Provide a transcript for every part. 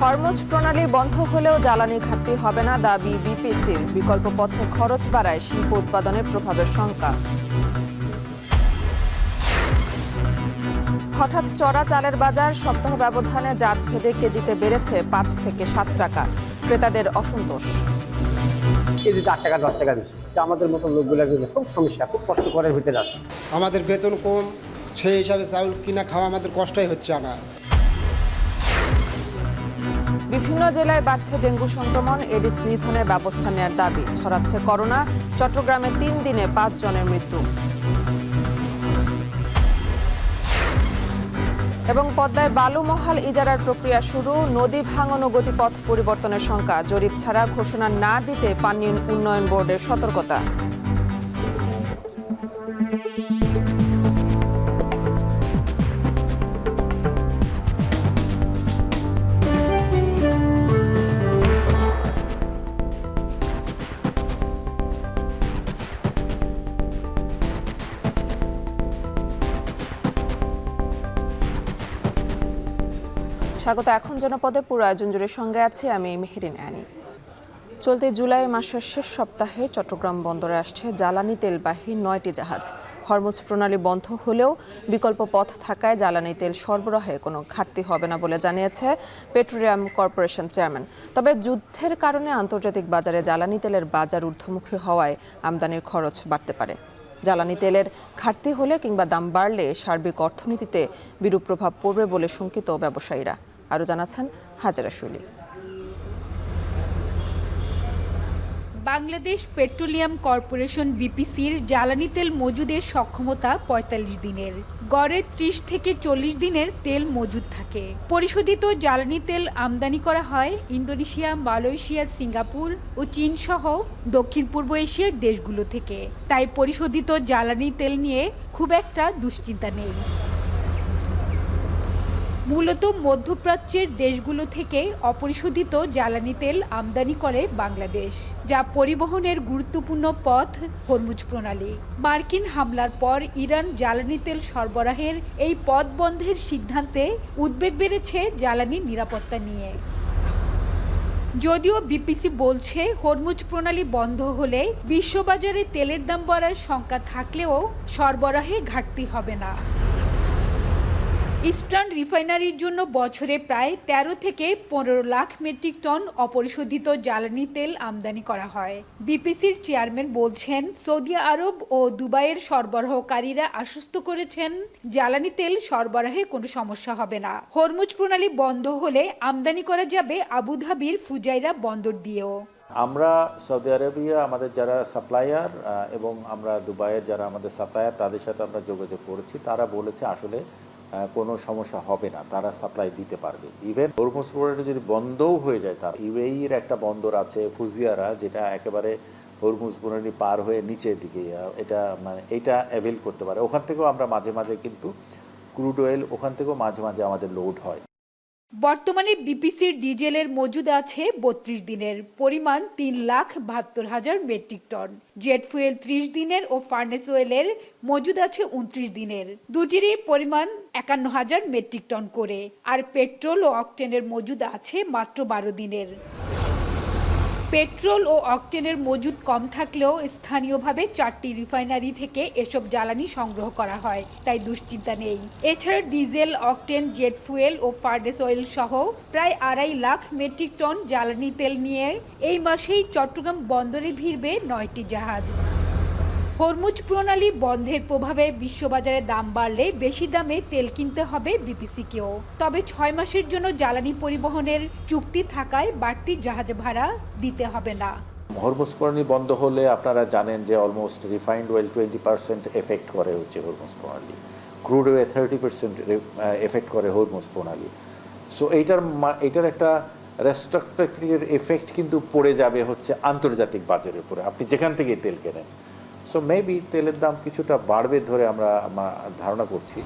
Hormuz প্রণালী বন্ধ হলেও জ্বালানি ঘাটতি হবে না দাবি বিপিসির। বিকল্প পথে খরচ বাড়ায় শিল্প উৎপাদনের প্রভাবের শঙ্কা। হঠাৎ চড়া চালের বাজার, সপ্তাহ ব্যবধানে জাত ভেদে কেজিতে বেড়েছে 5 থেকে 7 টাকা। ক্রেতাদের অসন্তোষ। কেজিতে 8 টাকা 10 টাকা বেশি, আমাদের মতো লোকগুলোর জন্য খুব সমস্যা, খুব কষ্ট করে ভিতরে আসে। আমাদের বেতন কম, সেই হিসাবে চাউল কিনা খাওয়া আমাদের কষ্টই হচ্ছে না। বিভিন্ন জেলায় বাড়ছে ডেঙ্গু সংক্রমণ, এডিস নিধনের ব্যবস্থা নেওয়ার দাবি। ছড়াচ্ছে করোনা, চট্টগ্রামে 3 দিনে 5 জনের মৃত্যু। এবং পদ্মায় বালুমহাল ইজারার প্রক্রিয়া শুরু, নদী ভাঙন ও গতিপথ পরিবর্তনের শঙ্কা। জরিপ ছাড়া ঘোষণা না দিতে পানি উন্নয়ন বোর্ডের সতর্কতা। স্বাগত। এখন জনপদে পুরো আয়োজন জুড়ে সঙ্গে আছে আমি মেহেরিন অ্যানি। চলতি জুলাই মাসের শেষ সপ্তাহে চট্টগ্রাম বন্দরে আসছে জ্বালানি তেলবাহী 9টি জাহাজ। হরমুজ প্রণালী বন্ধ হলেও বিকল্প পথ থাকায় জ্বালানি তেল সরবরাহে কোনো ঘাটতি হবে না বলে জানিয়েছে পেট্রোলিয়াম কর্পোরেশন চেয়ারম্যান। তবে যুদ্ধের কারণে আন্তর্জাতিক বাজারে জ্বালানি তেলের বাজার ঊর্ধ্বমুখী হওয়ায় আমদানির খরচ বাড়তে পারে। জ্বালানি তেলের ঘাটতি হলে কিংবা দাম বাড়লে সার্বিক অর্থনীতিতে বিরূপ প্রভাব পড়বে বলে শঙ্কিত ব্যবসায়ীরা। আরও জানাচ্ছেন হাজেরা শুলি। বাংলাদেশ পেট্রোলিয়াম কর্পোরেশন বিপিসির জ্বালানি তেল মজুদের সক্ষমতা 45 দিনের, গড়ে 30 থেকে 40 দিনের তেল মজুদ থাকে। পরিশোধিত জ্বালানি তেল আমদানি করা হয় ইন্দোনেশিয়া, মালয়েশিয়া, সিঙ্গাপুর ও চীন সহ দক্ষিণ পূর্ব এশিয়ার দেশগুলো থেকে। তাই পরিশোধিত জ্বালানি তেল নিয়ে খুব একটা দুশ্চিন্তা নেই। মূলত মধ্যপ্রাচ্যের দেশগুলো থেকে অপরিশোধিত জ্বালানি তেল আমদানি করে বাংলাদেশ, যা পরিবহনের গুরুত্বপূর্ণ পথ হরমুজ প্রণালী। মার্কিন হামলার পর ইরান জ্বালানি তেল সরবরাহের এই পথ বন্ধের সিদ্ধান্তে উদ্বেগ বেড়েছে জ্বালানি নিরাপত্তা নিয়ে। যদিও বিপিসি বলছে হরমুজ প্রণালী বন্ধ হলে বিশ্ববাজারে তেলের দাম বাড়ার শঙ্কা থাকলেও সরবরাহে ঘাটতি হবে না। ইস্টার্ন রিফাইনারির জন্য বছরে প্রায় 13 থেকে 15 লাখ মেট্রিক টন অপরিশোধিত জ্বালানি তেল আমদানি করা হয়। বিপিসির চেয়ারম্যান বলছেন, সৌদি আরব ও দুবাইয়ের সরবরাহকারীরা আশ্বস্ত করেছেন জ্বালানি তেল সরবরাহে কোনো সমস্যা হবে না। হরমুজ প্রণালী বন্ধ হলে আমদানি করা যাবে আবুধাবির ফুজাইরা বন্দর দিয়েও। আমরা সৌদি আরবিয়া আমাদের যারা সাপ্লায়ার এবং আমরা দুবাইয়ের যারা আমাদের সাপ্লায়ার তাদের সাথে আমরা যোগাযোগ করেছি, তারা বলেছে আসলে কোনো সমস্যা হবে না, তারা সাপ্লাই দিতে পারবে। ইভেন হরমুজ প্রণালী যদি বন্ধও হয়ে যায়, তার ইউএইর একটা বন্দর আছে ফুজিয়ারা, যেটা একেবারে হরমুজ প্রণালী পার হয়ে নিচের দিকে এটা অ্যাভেল করতে পারে। ওখান থেকেও আমরা মাঝে মাঝে কিন্তু ক্রুড অয়েল ওখান থেকেও মাঝে মাঝে আমাদের লোড হয়। বর্তমানে বিপিসির ডিজেলের মজুদ আছে 32 দিনের, পরিমাণ 3,72,000 মেট্রিক টন। জেট ফুয়েল 30 দিনের ও ফার্নেস অয়েলের মজুদ আছে 29 দিনের। দুটিরই পরিমাণ 51,000 মেট্রিক টন করে। আর পেট্রোল ও অকটেনের মজুদ আছে মাত্র 12 দিনের। পেট্রোল ও অকটেনের মজুদ কম থাকলেও স্থানীয়ভাবে 4টি রিফাইনারি থেকে এসব জ্বালানি সংগ্রহ করা হয়, তাই দুশ্চিন্তা নেই। এছাড়া ডিজেল, অকটেন, জেট ফুয়েল ও ফার্নেস অয়েল সহ প্রায় 2.5 লাখ মেট্রিক টন জ্বালানি তেল নিয়ে এই মাসেই চট্টগ্রাম বন্দরে ভিড়বে 9টি জাহাজ। হরমুজ প্রণালী বন্ধের প্রভাবে বিশ্ববাজারে দাম বাড়লে বেশি দামে তেল কিনতে হবে বিপিসিকেও। তবে 6 মাসের জন্য জ্বালানি পরিবহনের চুক্তি থাকায় বাড়তি জাহাজ ভাড়া দিতে হবে না। হরমুজ প্রণালী বন্ধ হলে আপনারা জানেন যে অলমোস্ট রিফাইন্ড অয়েল 20% এফেক্ট করে হচ্ছে হরমুজ প্রণালী, ক্রুড অয়েল 30% এফেক্ট করে হরমুজ প্রণালী। সো এইটার একটা রেস্ট্রিকটিভ এফেক্ট কিন্তু পড়ে যাবে হচ্ছে আন্তর্জাতিক বাজারের উপরে, আপনি যেখান থেকে তেল কেনেন। সো মেবি তেলের দাম কিছুটা বাড়বে ধরে আমরা ধারণা করছি।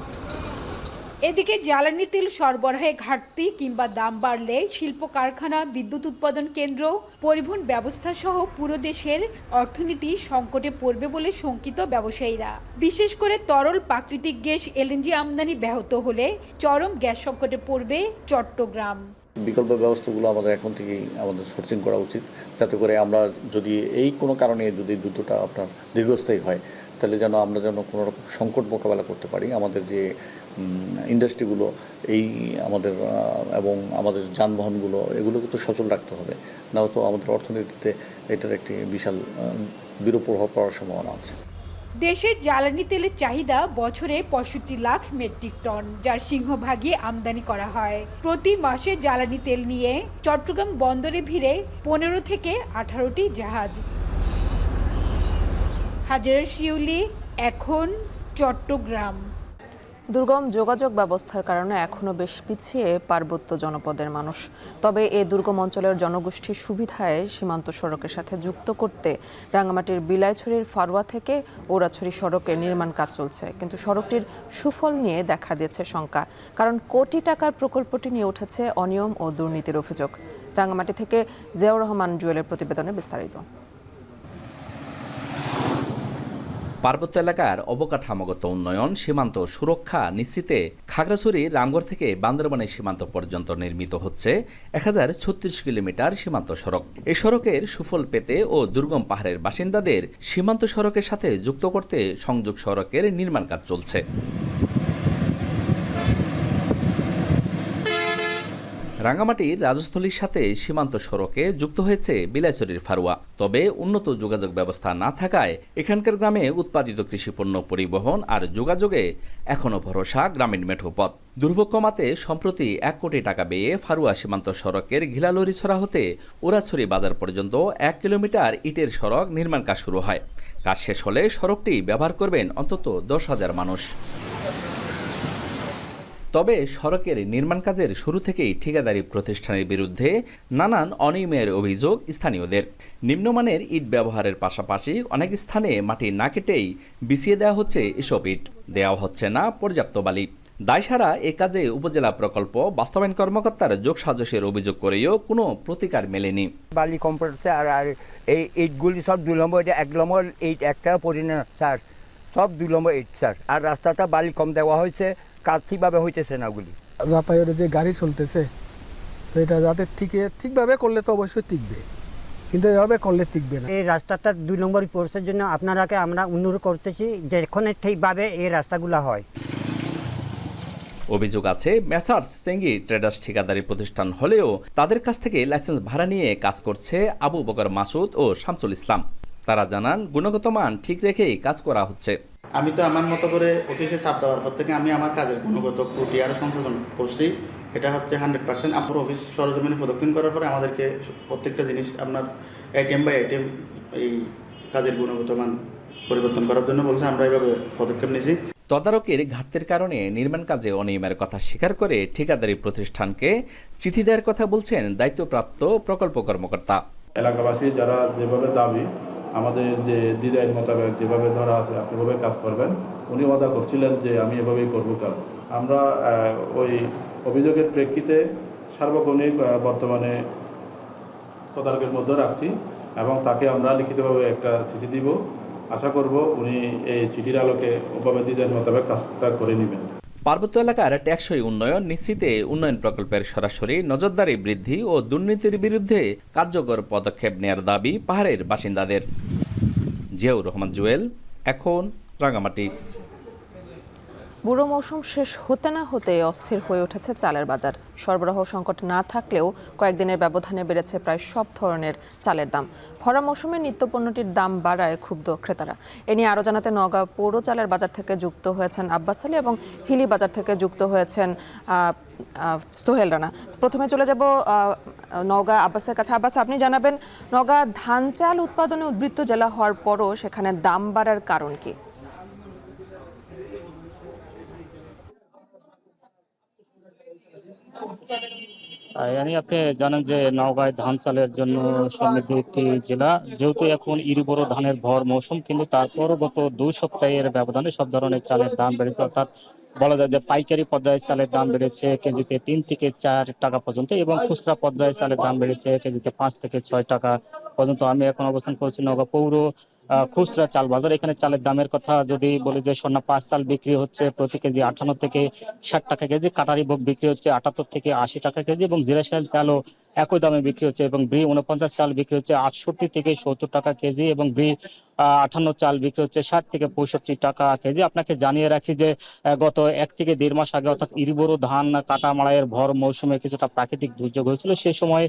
এদিকে জ্বালানি তেল সরবরাহে ঘাটতি কিংবা দাম বাড়লে শিল্প কারখানা, বিদ্যুৎ উৎপাদন কেন্দ্র, পরিবহন ব্যবস্থা সহ পুরো দেশের অর্থনীতি সংকটে পড়বে বলে শঙ্কিত ব্যবসায়ীরা। বিশেষ করে তরল প্রাকৃতিক গ্যাস এলএনজি আমদানি ব্যাহত হলে চরম গ্যাস সংকটে পড়বে চট্টগ্রাম। বিকল্প ব্যবস্থাগুলো আমাদের এখন থেকেই আমাদের সোর্সিং করা উচিত, যাতে করে আমরা যদি এই কোনো কারণে যদি দ্রুতটা আপনার দীর্ঘস্থায়ী হয়, তাহলে আমরা কোনো রকম সংকট মোকাবেলা করতে পারি। আমাদের যে ইন্ডাস্ট্রিগুলো আমাদের এবং আমাদের যানবাহনগুলো এগুলোকে তো সচল রাখতে হবে, নাও তো আমাদের অর্থনীতিতে এটার একটি বিশাল বিরূপ প্রভাব পড়ার সম্ভাবনা আছে। দেশের জ্বালানি তেলের চাহিদা বছরে 65 লাখ মেট্রিক টন, যার সিংহভাগই আমদানি করা হয়। প্রতি মাসে জ্বালানি তেল নিয়ে চট্টগ্রাম বন্দরে ভিড়ে 15 থেকে 18টি জাহাজ। হাজারা শিউলি, এখন, চট্টগ্রাম। দুর্গম যোগাযোগ ব্যবস্থার কারণে এখনও বেশ পিছিয়ে পার্বত্য জনপদের মানুষ। তবে এই দুর্গম অঞ্চলের জনগোষ্ঠীর সুবিধায় সীমান্ত সড়কের সাথে যুক্ত করতে রাঙ্গামাটির বিলাইছড়ির ফারুয়া থেকে ওরাছড়ি সড়কে নির্মাণ কাজ চলছে। কিন্তু সড়কটির সুফল নিয়ে দেখা দিয়েছে শঙ্কা, কারণ কোটি টাকার প্রকল্পটি নিয়ে উঠেছে অনিয়ম ও দুর্নীতির অভিযোগ। রাঙ্গামাটি থেকে জিয়াউর রহমান জুয়েলের প্রতিবেদনে বিস্তারিত। পার্বত্য এলাকার অবকাঠামোগত উন্নয়ন, সীমান্ত সুরক্ষা নিশ্চিতে খাগড়াছড়ি রামগড় থেকে বান্দরবানের সীমান্ত পর্যন্ত নির্মিত হচ্ছে 1036 কিলোমিটার সীমান্ত সড়ক। এই সড়কের সুফল পেতে ও দুর্গম পাহাড়ের বাসিন্দাদের সীমান্ত সড়কের সাথে যুক্ত করতে সংযোগ সড়কের নির্মাণ কাজ চলছে। রাঙ্গামাটির রাজস্থলীর সাথে সীমান্ত সড়কে যুক্ত হয়েছে বিলাইছড়ির ফারুয়া। তবে উন্নত যোগাযোগ ব্যবস্থা না থাকায় এখানকার গ্রামে উৎপাদিত কৃষিপণ্য পরিবহন আর যোগাযোগে এখনো ভরসা গ্রামীণ মেঠো পথ। দুর্ভোগ কমাতে সম্প্রতি 1 কোটি টাকা ব্যয়ে ফারুয়া সীমান্ত সড়কের ঘিলালড়িছড়া হতে ওরাছড়ি বাজার পর্যন্ত 1 কিলোমিটার ইটের সড়ক নির্মাণ কাজ শুরু হয়। কাজ শেষ হলে সড়কটি ব্যবহার করবেন অন্তত 10,000 মানুষ। তবে সড়কের নির্মাণ কাজের শুরু থেকেই ঠিকাদারি প্রতিষ্ঠানের বিরুদ্ধে নানান অনিয়মের অভিযোগ স্থানীয়দের। নিম্নমানের ইট ব্যবহারের পাশাপাশি অনেক স্থানে মাটি না কেটেই বিছিয়ে দেওয়া হচ্ছে এসব ইট, দেওয়া হচ্ছে না পর্যাপ্ত বালি। দায়সারা এ কাজে উপজেলা প্রকল্প বাস্তবায়ন কর্মকর্তার যোগসাজশের অভিযোগ করেও কোনো প্রতিকার মেলেনি। বালি কম পড়ছে আর এই ইটগুলি সব 2 নম্বর, এটা 1 নম্বর ইট একটা পরিণত স্যার, সব 2 নম্বর ইট স্যার। আর রাস্তাটা বালি কম দেওয়া হয়েছে, কাজ ঠিকভাবে হইতেছে না। ওগুলি যাতায়াতের যে গাড়ি চলতেছে, তো এটা যাতে ঠিকভাবে করলে তো অবশ্যই টিকবে, কিন্তু এভাবে করলে টিকবে না। এই রাস্তাটা 2 নম্বর পড়ছে জন্য আপনারাকে আমরা অনুরোধ করতেছি যে এখানে ঠিকভাবে এই রাস্তাগুলো হয়। অভিযোগ আছে মেসার্স চেঙ্গি ট্রেডার্স ঠিকাদারি প্রতিষ্ঠান হলেও তাদের কাছ থেকে লাইসেন্স ভাড়া নিয়ে কাজ করছে আবু বকর মাসুদ ও শামসুল ইসলাম। তারা জানান গুণগত মান ঠিক রেখেই কাজ করা হচ্ছে। আমি তো আমার মতো করে অফিসে চাপ দেওয়ার পর থেকে আমি আমার কাজের গুণগত ত্রুটি আরও সংশোধন করছি। এটা হচ্ছে 100%। আপনার অফিস সরজমিনে প্রদক্ষিণ করার পরে আমাদেরকে প্রত্যেকটা জিনিস আপনার আইটেম বাই আইটেম এই কাজের গুণগত মান পরিবর্তন করার জন্য বলছে। আমরা এইভাবে পদক্ষেপ নিয়েছি। তদারকির ঘাটতির কারণে নির্মাণ কাজে অনিয়মের কথা স্বীকার করে ঠিকাদারি প্রতিষ্ঠানকে চিঠি দেওয়ার কথা বলছেন দায়িত্বপ্রাপ্ত প্রকল্প কর্মকর্তা। এলাকাবাসী যারা যেভাবে দাবি আমাদের যে ডিজাইন মোতাবেক যেভাবে ধরা আছে আপনিভাবে কাজ করবেন, উনি ওয়াদা করছিলেন যে আমি এভাবেই করব কাজ। আমরা ওই অভিযোগের প্রেক্ষিতে সার্বক্ষণিক বর্তমানে তদারকের মধ্যে রাখছি এবং তাকে আমরা লিখিতভাবে একটা চিঠি দিব। আশা করব উনি এই চিঠির আলোকে ওভাবে ডিজাইন মোতাবেক কাজটা করে নেবেন। পার্বত্য এলাকার টেকসই উন্নয়ন নিশ্চিতে উন্নয়ন প্রকল্পের সরাসরি নজরদারি বৃদ্ধি ও দুর্নীতির বিরুদ্ধে কার্যকর পদক্ষেপ নেয়ার দাবি পাহাড়ের বাসিন্দাদের। জিয়াউর রহমান জুয়েল, এখন রাঙ্গামাটি। বুড়ো মৌসুম শেষ হতে না হতে অস্থির হয়ে উঠেছে চালের বাজার। সরবরাহ সংকট না থাকলেও কয়েকদিনের ব্যবধানে বেড়েছে প্রায় সব ধরনের চালের দাম। ভরা মৌসুমে নিত্যপণ্যটির দাম বাড়ায় ক্ষুব্ধ ক্রেতারা। এ নিয়ে আরও জানাতে নওগাঁ পৌর চালের বাজার থেকে যুক্ত হয়েছেন আব্বাস আলী এবং হিলি বাজার থেকে যুক্ত হয়েছেন সোহেল রানা। প্রথমে চলে যাব নওগাঁ আব্বাসের কাছে। আব্বাস, আপনি জানাবেন নওগাঁ ধান চাল উৎপাদনে উদ্বৃত্ত জেলা হওয়ার পরও সেখানে দাম বাড়ার কারণ কি? আপনি জানেন যে নওগাঁয় ধান চালের জন্য সমৃদ্ধ একটি জেলা, যেহেতু এখন ইরিবোরো ধানের ভর মৌসুম, কিন্তু তারপর গত 2 সপ্তাহের ব্যবধানে সব ধরনের চালের দাম বেড়েছে। অর্থাৎ বলা যায় যে পাইকারি পর্যায়ে চালের দাম বেড়েছে কেজিতে 3 থেকে 4 টাকা পর্যন্ত এবং খুচরা পর্যায়ে চালের দাম বেড়েছে কেজিতে 5 থেকে 6 টাকা পর্যন্ত। আমি এখন অবস্থান করছি নওগাঁ পৌর খুচরা চাল বাজার। এখানে চালের দামের কথা যদি বলি যে সোনা 5 চাল বিক্রি হচ্ছে প্রতি কেজি 58 থেকে 60 টাকা কেজি, কাটারি ভোগ বিক্রি হচ্ছে 78 থেকে 80 টাকা কেজি এবং জিরাশাল চালও একই দামে বিক্রি হচ্ছে এবং ব্রি 49 চাল বিক্রি হচ্ছে 68 থেকে 70 টাকা কেজি এবং ব্রি 58 চাল বিক্রি হচ্ছে 60 থেকে 65 টাকা কেজি। আপনাকে জানিয়ে রাখি যে গত 1 থেকে 1.5 মাস আগে অর্থাৎ ইরিবোরো ধান কাটা মাড়াইয়ের ভর মৌসুমে কিছুটা প্রাকৃতিক দুর্যোগ হয়েছিল। সেই সময়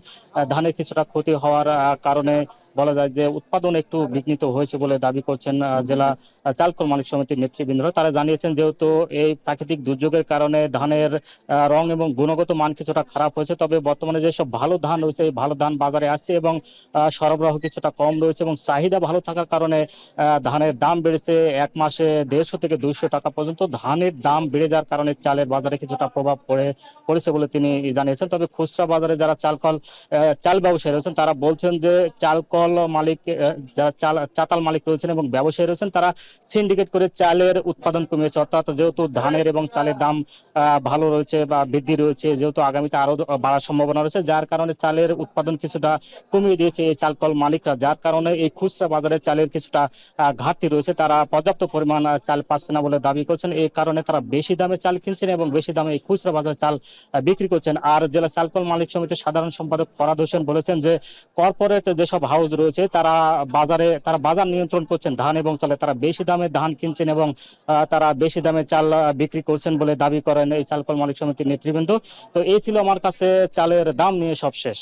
ধানের কিছুটা ক্ষতি হওয়ার কারণে বলা যায় যে উৎপাদন একটু বিঘ্নিত হয়েছে বলে দাবি করছেন জেলা চাল কল মালিক সমিতির নেতৃবৃন্দরা। তারা জানিয়েছেন যেহেতু এই প্রাকৃতিক দুর্যোগের কারণে ধানের রং এবং গুণগত মান কিছুটা খারাপ হয়েছে, তবে বর্তমানে যেসব ভালো ধান রয়েছে এই ভালো ধান বাজারে আসছে এবং সরবরাহ কিছুটা কম রয়েছে এবং চাহিদা ভালো থাকার কারণে ধানের দাম বেড়েছে। 1 মাসে 150 থেকে 200 টাকা পর্যন্ত ধানের দাম বেড়ে যাওয়ার কারণে চালের বাজারে কিছুটা প্রভাব পড়েছে বলে তিনি জানিয়েছেন। তবে খুচরা বাজারে যারা চাল ব্যবসায়ী রয়েছেন তারা বলছেন যে চালকল মালিক যারা চাতাল মালিক রয়েছেন এবং ব্যবসায়ী রয়েছেন তারা সিন্ডিকেট করে চালের উৎপাদন কমিয়েছে। অর্থাৎ যেহেতু ধানের এবং চালের দাম ভালো রয়েছে বা বৃদ্ধি রয়েছে, যেহেতু আগামীতে আরো বাড়ার সম্ভাবনা রয়েছে, যার কারণে চালের উৎপাদন কিছুটা কমিয়ে দিয়েছে এই চালকল মালিকরা, যার কারণে এই খুচরা বাজারে চালের কিছুটা ঘাটতি রয়েছে। তারা পর্যাপ্ত পরিমাণ চাল পাচ্ছে না বলে দাবি করছেন। এই কারণে তারা বেশি দামে চাল কিনছেন এবং বেশি দামে এই খুচরা বাজারে চাল বিক্রি করছেন। আর জেলা চালকল মালিক সমিতির সাধারণ সম্পাদক ফরাদ হোসেন বলেছেন যে কর্পোরেট যেসব হাউস রয়েছে তারা বাজার নিয়ন্ত্রণ করছেন ধান এবং চালে, তারা বেশি দামে ধান কিনছেন এবং তারা বেশি দামে চাল বিক্রি করছেন বলে দাবি করেন এই চালকল মালিক সমিতির নেতৃবৃন্দ। তো এই ছিল আমার কাছে চালের দাম নিয়ে সব শেষ।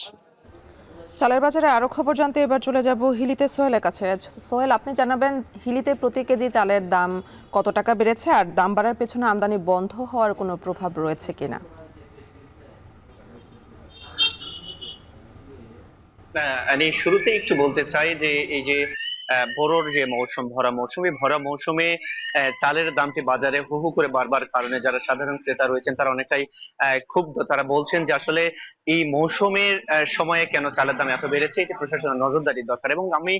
চালের বাজারে আরো খবর জানতে এবার চলে যাব হিলিতে সোহেলের কাছে। সোহেল, আপনি জানাবেন হিলিতে প্রতি কেজি চালের দাম কত টাকা বেড়েছে আর দাম বাড়ার পেছনে আমদানি বন্ধ হওয়ার কোনো প্রভাব রয়েছে কিনা? আমি শুরুতে একটু বলতে চাই যে এই যে বোরোর যে মৌসুম, ভরা মৌসুমে চালের দামটি বাজারে হু হু করে বারবার কারণে যারা সাধারণ ক্রেতা রয়েছেন তারা অনেকটাই ক্ষুব্ধ। তারা বলছেন যে আসলে এই মৌসুমের সময়ে কেন চালের দাম এত বেড়েছে, এটি প্রশাসনের নজরদারি দরকার। এবং আমি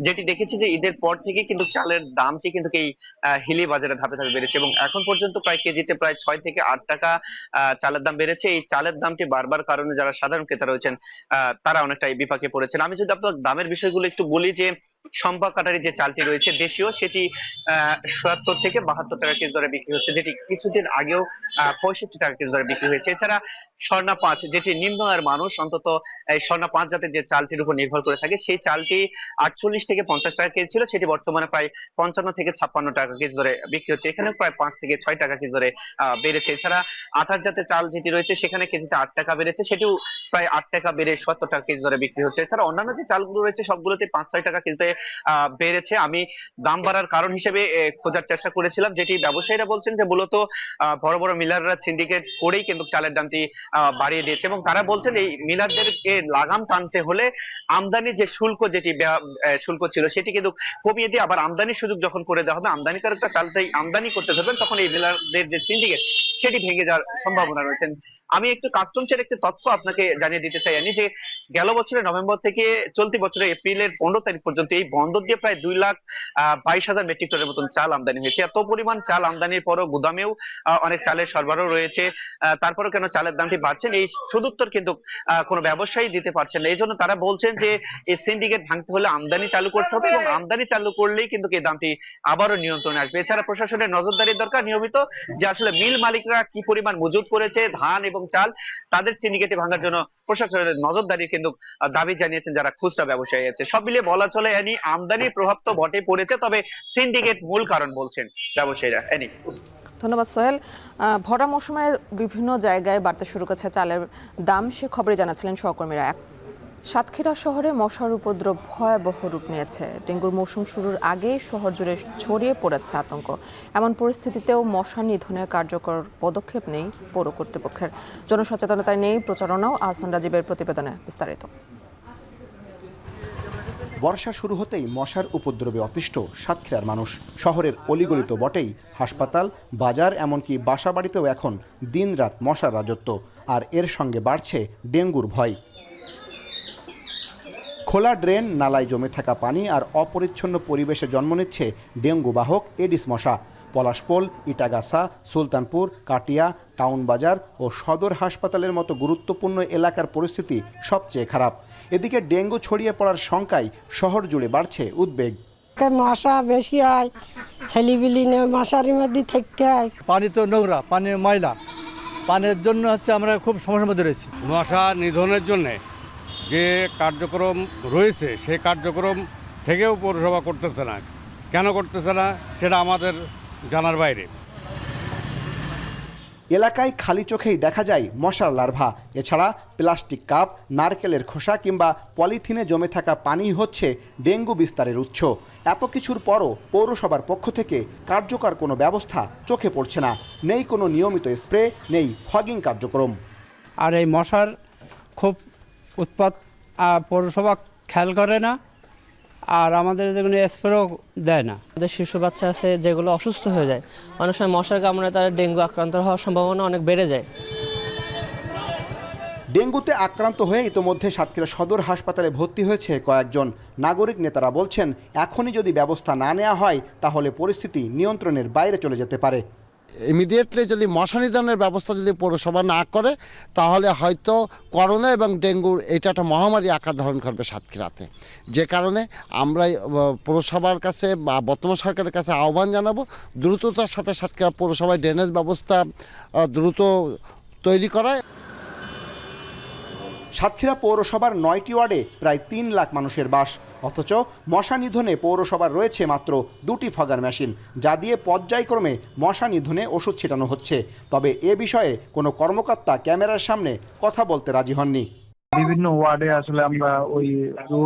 যেটি দেখেছি যে ঈদের পর থেকে কিন্তু চালের দামটি কিন্তু এই হিলি বাজারে ধাপে ধাপে বেড়েছে এবং এখন পর্যন্ত প্রায় কেজিতে প্রায় 6 থেকে 8 টাকা চালের দাম বেড়েছে। এই চালের দামটি বারবার কারণে যারা সাধারণ ক্রেতা রয়েছেন তারা অনেকটাই বিপাকে পড়েছেন। আমি যদি আপনার দামের বিষয়গুলো একটু বলি যে সম্পা কাটারি যে চালটি রয়েছে দেশীয়, সেটি ৭৭ থেকে ৭২ টাকা কেজি দরে বিক্রি হচ্ছে, যেটি কিছুদিন আগেও ৬৫ টাকা কেজি দরে বিক্রি হয়েছে। এছাড়া স্বর্ণা ৫, যেটি নিম্ন আয়ের মানুষ অন্তত এই স্বর্ণা ৫ জাতের যে চালটির উপর নির্ভর করে থাকে, সেই চালটি ৪৮ থেকে ৫০ টাকা কেজি ছিল, সেটি বর্তমানে প্রায় ৫৫ থেকে ৫৬ টাকা কেজি দরে বিক্রি হচ্ছে। এখানে প্রায় ৫ থেকে ৬ টাকা কেজি দরে বেড়েছে। এছাড়া ২৮ জাতের চাল যেটি রয়েছে সেখানে কেজিতে ৮ টাকা বেড়েছে, সেটিও প্রায় ৮ টাকা বেড়ে ৭০ টাকা কেজি দরে বিক্রি হচ্ছে। এছাড়া অন্যান্য যে চালগুলো রয়েছে সবগুলোতে ৫-৬ টাকা কেজিতে বেড়েছে। আমি দাম বাড়ার কারণ হিসেবে খোঁজার চেষ্টা করেছিলাম, যেটি ব্যবসায়ীরা বলছেন যে মূলত বড় বড় মিলাররা সিন্ডিকেট করেই কিন্তু চালের দামটি বাড়িয়ে দিয়েছে এবং তারা বলছেন এই মিলারদেরকে লাগাম টানতে হলে আমদানির যে শুল্ক, যেটি শুল্ক ছিল সেটি কিন্তু কমিয়ে দিয়ে আবার আমদানির সুযোগ যখন করে দেওয়া হবে, আমদানিকারকরা চালটাই আমদানি করতে থাকবেন, তখন এই মিলারদের যে সিন্ডিকেট সেটি ভেঙে যাওয়ার সম্ভাবনা রয়েছে। আমি একটু কাস্টমসের একটি তথ্য আপনাকে জানিয়ে দিতে চাই যে গেল বছরের নভেম্বর থেকে চলতি বছরের এপ্রিলের 15 তারিখ পর্যন্ত এই বন্দর দিয়ে প্রায় 2,22,000 মেট্রিক টনের মতন চাল আমদানি হয়েছে। এত পরিমাণ চাল আমদানির পরও গুদামেও অনেক চালের সরবরাহ রয়েছে, তারপরেও কেন চালের দামটি বাড়ছে এই সদুত্তর কিন্তু কোনো ব্যবসায়ী দিতে পারছেন না। এই জন্য তারা বলছেন যে এই সিন্ডিকেট ভাঙতে হলে আমদানি চালু করতে হবে এবং আমদানি চালু করলেই কিন্তু এই দামটি আবারও নিয়ন্ত্রণে আসবে। এছাড়া প্রশাসনের নজরদারি দরকার নিয়মিত, যে আসলে মিল মালিকরা কি পরিমাণ মজুত করেছে ধান এবং চাল, তাদের সিন্ডিকেটে ভাঙার জন্য প্রশাসনের নজরদারি কিন্তু দাবি জানিয়েছেন যারা খুচরা ব্যবসায়ী আছে। সব মিলিয়ে বলা চলে আমদানির প্রভাব তো বটে পড়েছে, তবে সিন্ডিকেট মূল কারণ বলছেন ব্যবসায়ীরা। ধন্যবাদ সোহেল। ভরা মৌসুমে বিভিন্ন জায়গায় বাড়তে শুরু করেছে চালের দাম, সে খবরে জানাচ্ছিলেন সহকর্মীরা। সাতক্ষীরা শহরে মশার উপদ্রব ভয়াবহ রূপ নিয়েছে। ডেঙ্গুর মৌসুম শুরুর আগেই শহর জুড়ে ছড়িয়ে পড়েছে আতঙ্ক। এমন পরিস্থিতিতেও মশা নিধনে কার্যকর পদক্ষেপ নেই পৌর কর্তৃপক্ষের। জনসচেতনতায় নেই প্রচারণাও। আহসান রাজীবের প্রতিবেদনে বিস্তারিত। বর্ষা শুরু হতেই মশার উপদ্রবে অতিষ্ঠ সাতক্ষীরার মানুষ। শহরের অলিগলি তো বটেই, হাসপাতাল, বাজার, এমনকি বাসাবাড়িতেও এখন দিনরাত মশার রাজত্ব। আর এর সঙ্গে বাড়ছে ডেঙ্গুর ভয়। খোলা ড্রেন, নালায় জমে থাকা পানি আর অপরিচ্ছন্ন পরিবেশে জন্ম নিচ্ছে ডেঙ্গু বাহক এডিস মশা। পলাশপোল, ইটাগাছা, সুলতানপুর, কাটিয়া, টাউন বাজার ও সদর হাসপাতালের মতো গুরুত্বপূর্ণ এলাকার পরিস্থিতি সবচেয়ে খারাপ। এদিকে ডেঙ্গু ছড়িয়ে পড়ার শঙ্কায় শহর জুড়ে বাড়ছে উদ্বেগ। মশা বেশি হয়, ছেলেবিলি মশারির মধ্যে থাকতে হয়। পানি তো নোংরা, পানি ময়লা, পানির জন্য আমরা খুব সমস্যার মধ্যে রয়েছি। মশা নিধনের জন্য যে কার্যক্রম রয়েছে সেই কার্যক্রম থেকেও পৌরসভা করতেছে না। কেন করতেছে না সেটা আমাদের জানার বাইরে। এলাকায় খালি চোখেই দেখা যায় মশার লার্ভা। এছাড়া প্লাস্টিক কাপ, নারকেলের খোসা কিংবা পলিথিনে জমে থাকা পানি হচ্ছে ডেঙ্গু বিস্তারের উৎস। এত কিছুর পরও পৌরসভার পক্ষ থেকে কার্যকর কোনো ব্যবস্থা চোখে পড়ছে না। নেই কোনো নিয়মিত স্প্রে, নেই ফগিং কার্যক্রম। আর এই মশার খুব উৎপাত পৌরসভা খেয়াল করে না, আর আমাদের যেগুলো স্প্রেও দেয় না। আমাদের শিশু বাচ্চা আছে যেগুলো অসুস্থ হয়ে যায়, অনেক সময় মশার কামড়ে তারা ডেঙ্গু আক্রান্ত হওয়ার সম্ভাবনা অনেক বেড়ে যায়। ডেঙ্গুতে আক্রান্ত হয়ে ইতোমধ্যে সাতক্ষীরা সদর হাসপাতালে ভর্তি হয়েছে কয়েকজন। নাগরিক নেতারা বলছেন, এখনই যদি ব্যবস্থা না নেওয়া হয় তাহলে পরিস্থিতি নিয়ন্ত্রণের বাইরে চলে যেতে পারে। ইমিডিয়েটলি যদি মশা নিধনের ব্যবস্থা যদি পৌরসভা না করে তাহলে হয়তো করোনা এবং ডেঙ্গুর এটা একটা মহামারী আকার ধারণ করবে সাতক্ষীরাতে। যে কারণে আমরা পৌরসভার কাছে বা বর্তমান সরকারের কাছে আহ্বান জানাবো, দ্রুততার সাথে সাতক্ষীরা পৌরসভায় ড্রেনেজ ব্যবস্থা দ্রুত তৈরি করায়। সাতক্ষীরা পৌরসভার 9টি ওয়ার্ডে প্রায় 3 লাখ মানুষের বাস, অথচ মশা নিধনে পৌরসভার রয়েছে মাত্র 2টি ফগার মেশিন, যা দিয়ে পর্যায়ক্রমে মশা নিধনে ওষুধ ছিটানো হচ্ছে। তবে এ বিষয়ে কোনো কর্মকর্তা ক্যামেরার সামনে কথা বলতে রাজি হননি। বিভিন্ন ওয়ার্ডে আসলে আমরা ওই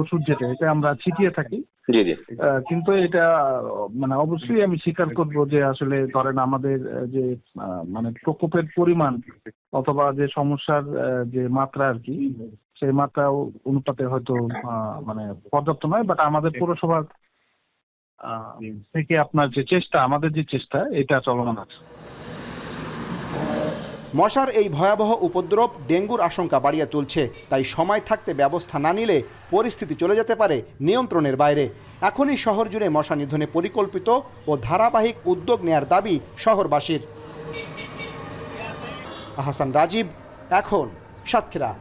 ওষুধ এটা আমরা ছিটিয়ে থাকি, কিন্তু এটা অবশ্যই আমি স্বীকার করব যে আসলে ধরেন আমাদের যে প্রকোপের পরিমাণ অথবা যে সমস্যার যে মাত্রা আর কি, সেই মাত্রা অনুপাতে হয়তো পর্যাপ্ত নয়। বাট আমাদের পৌরসভার থেকে আপনার যে চেষ্টা, আমাদের যে চেষ্টা, এটা চলমান আছে। মশার এই ভয়াবহ উপদ্রব ডেঙ্গুর আশঙ্কা বাড়িয়ে তুলছে। তাই সময় থাকতে ব্যবস্থা না নিলে পরিস্থিতি চলে যেতে পারে নিয়ন্ত্রণের বাইরে। এখনই শহর জুড়ে মশা নিধনে পরিকল্পিত ও ধারাবাহিক উদ্যোগ নেয়ার দাবি শহরবাসীর। আহসান রাজীব, এখন সাতক্ষীরা।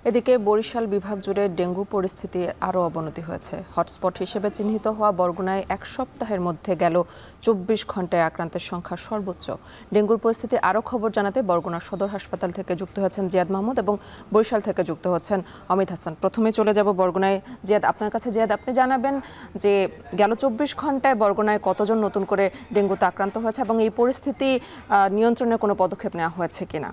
এদিকে বরিশাল বিভাগ জুড়ে ডেঙ্গু পরিস্থিতি আরও অবনতি হয়েছে। হটস্পট হিসেবে চিহ্নিত হওয়া বরগুনায় 1 সপ্তাহের মধ্যে গেল 24 ঘন্টায় আক্রান্তের সংখ্যা সর্বোচ্চ। ডেঙ্গুর পরিস্থিতি আরও খবর জানাতে বরগুনা সদর হাসপাতাল থেকে যুক্ত হয়েছেন জিয়াদ মাহমুদ এবং বরিশাল থেকে যুক্ত হচ্ছেন অমিত হাসান। প্রথমে চলে যাব বরগুনায়। জিয়াদ, আপনার কাছে। জিয়াদ, আপনি জানাবেন যে গেল 24 ঘন্টায় বরগুনায় কতজন নতুন করে ডেঙ্গুতে আক্রান্ত হয়েছে এবং এই পরিস্থিতি নিয়ন্ত্রণে কোনো পদক্ষেপ নেওয়া হয়েছে কিনা?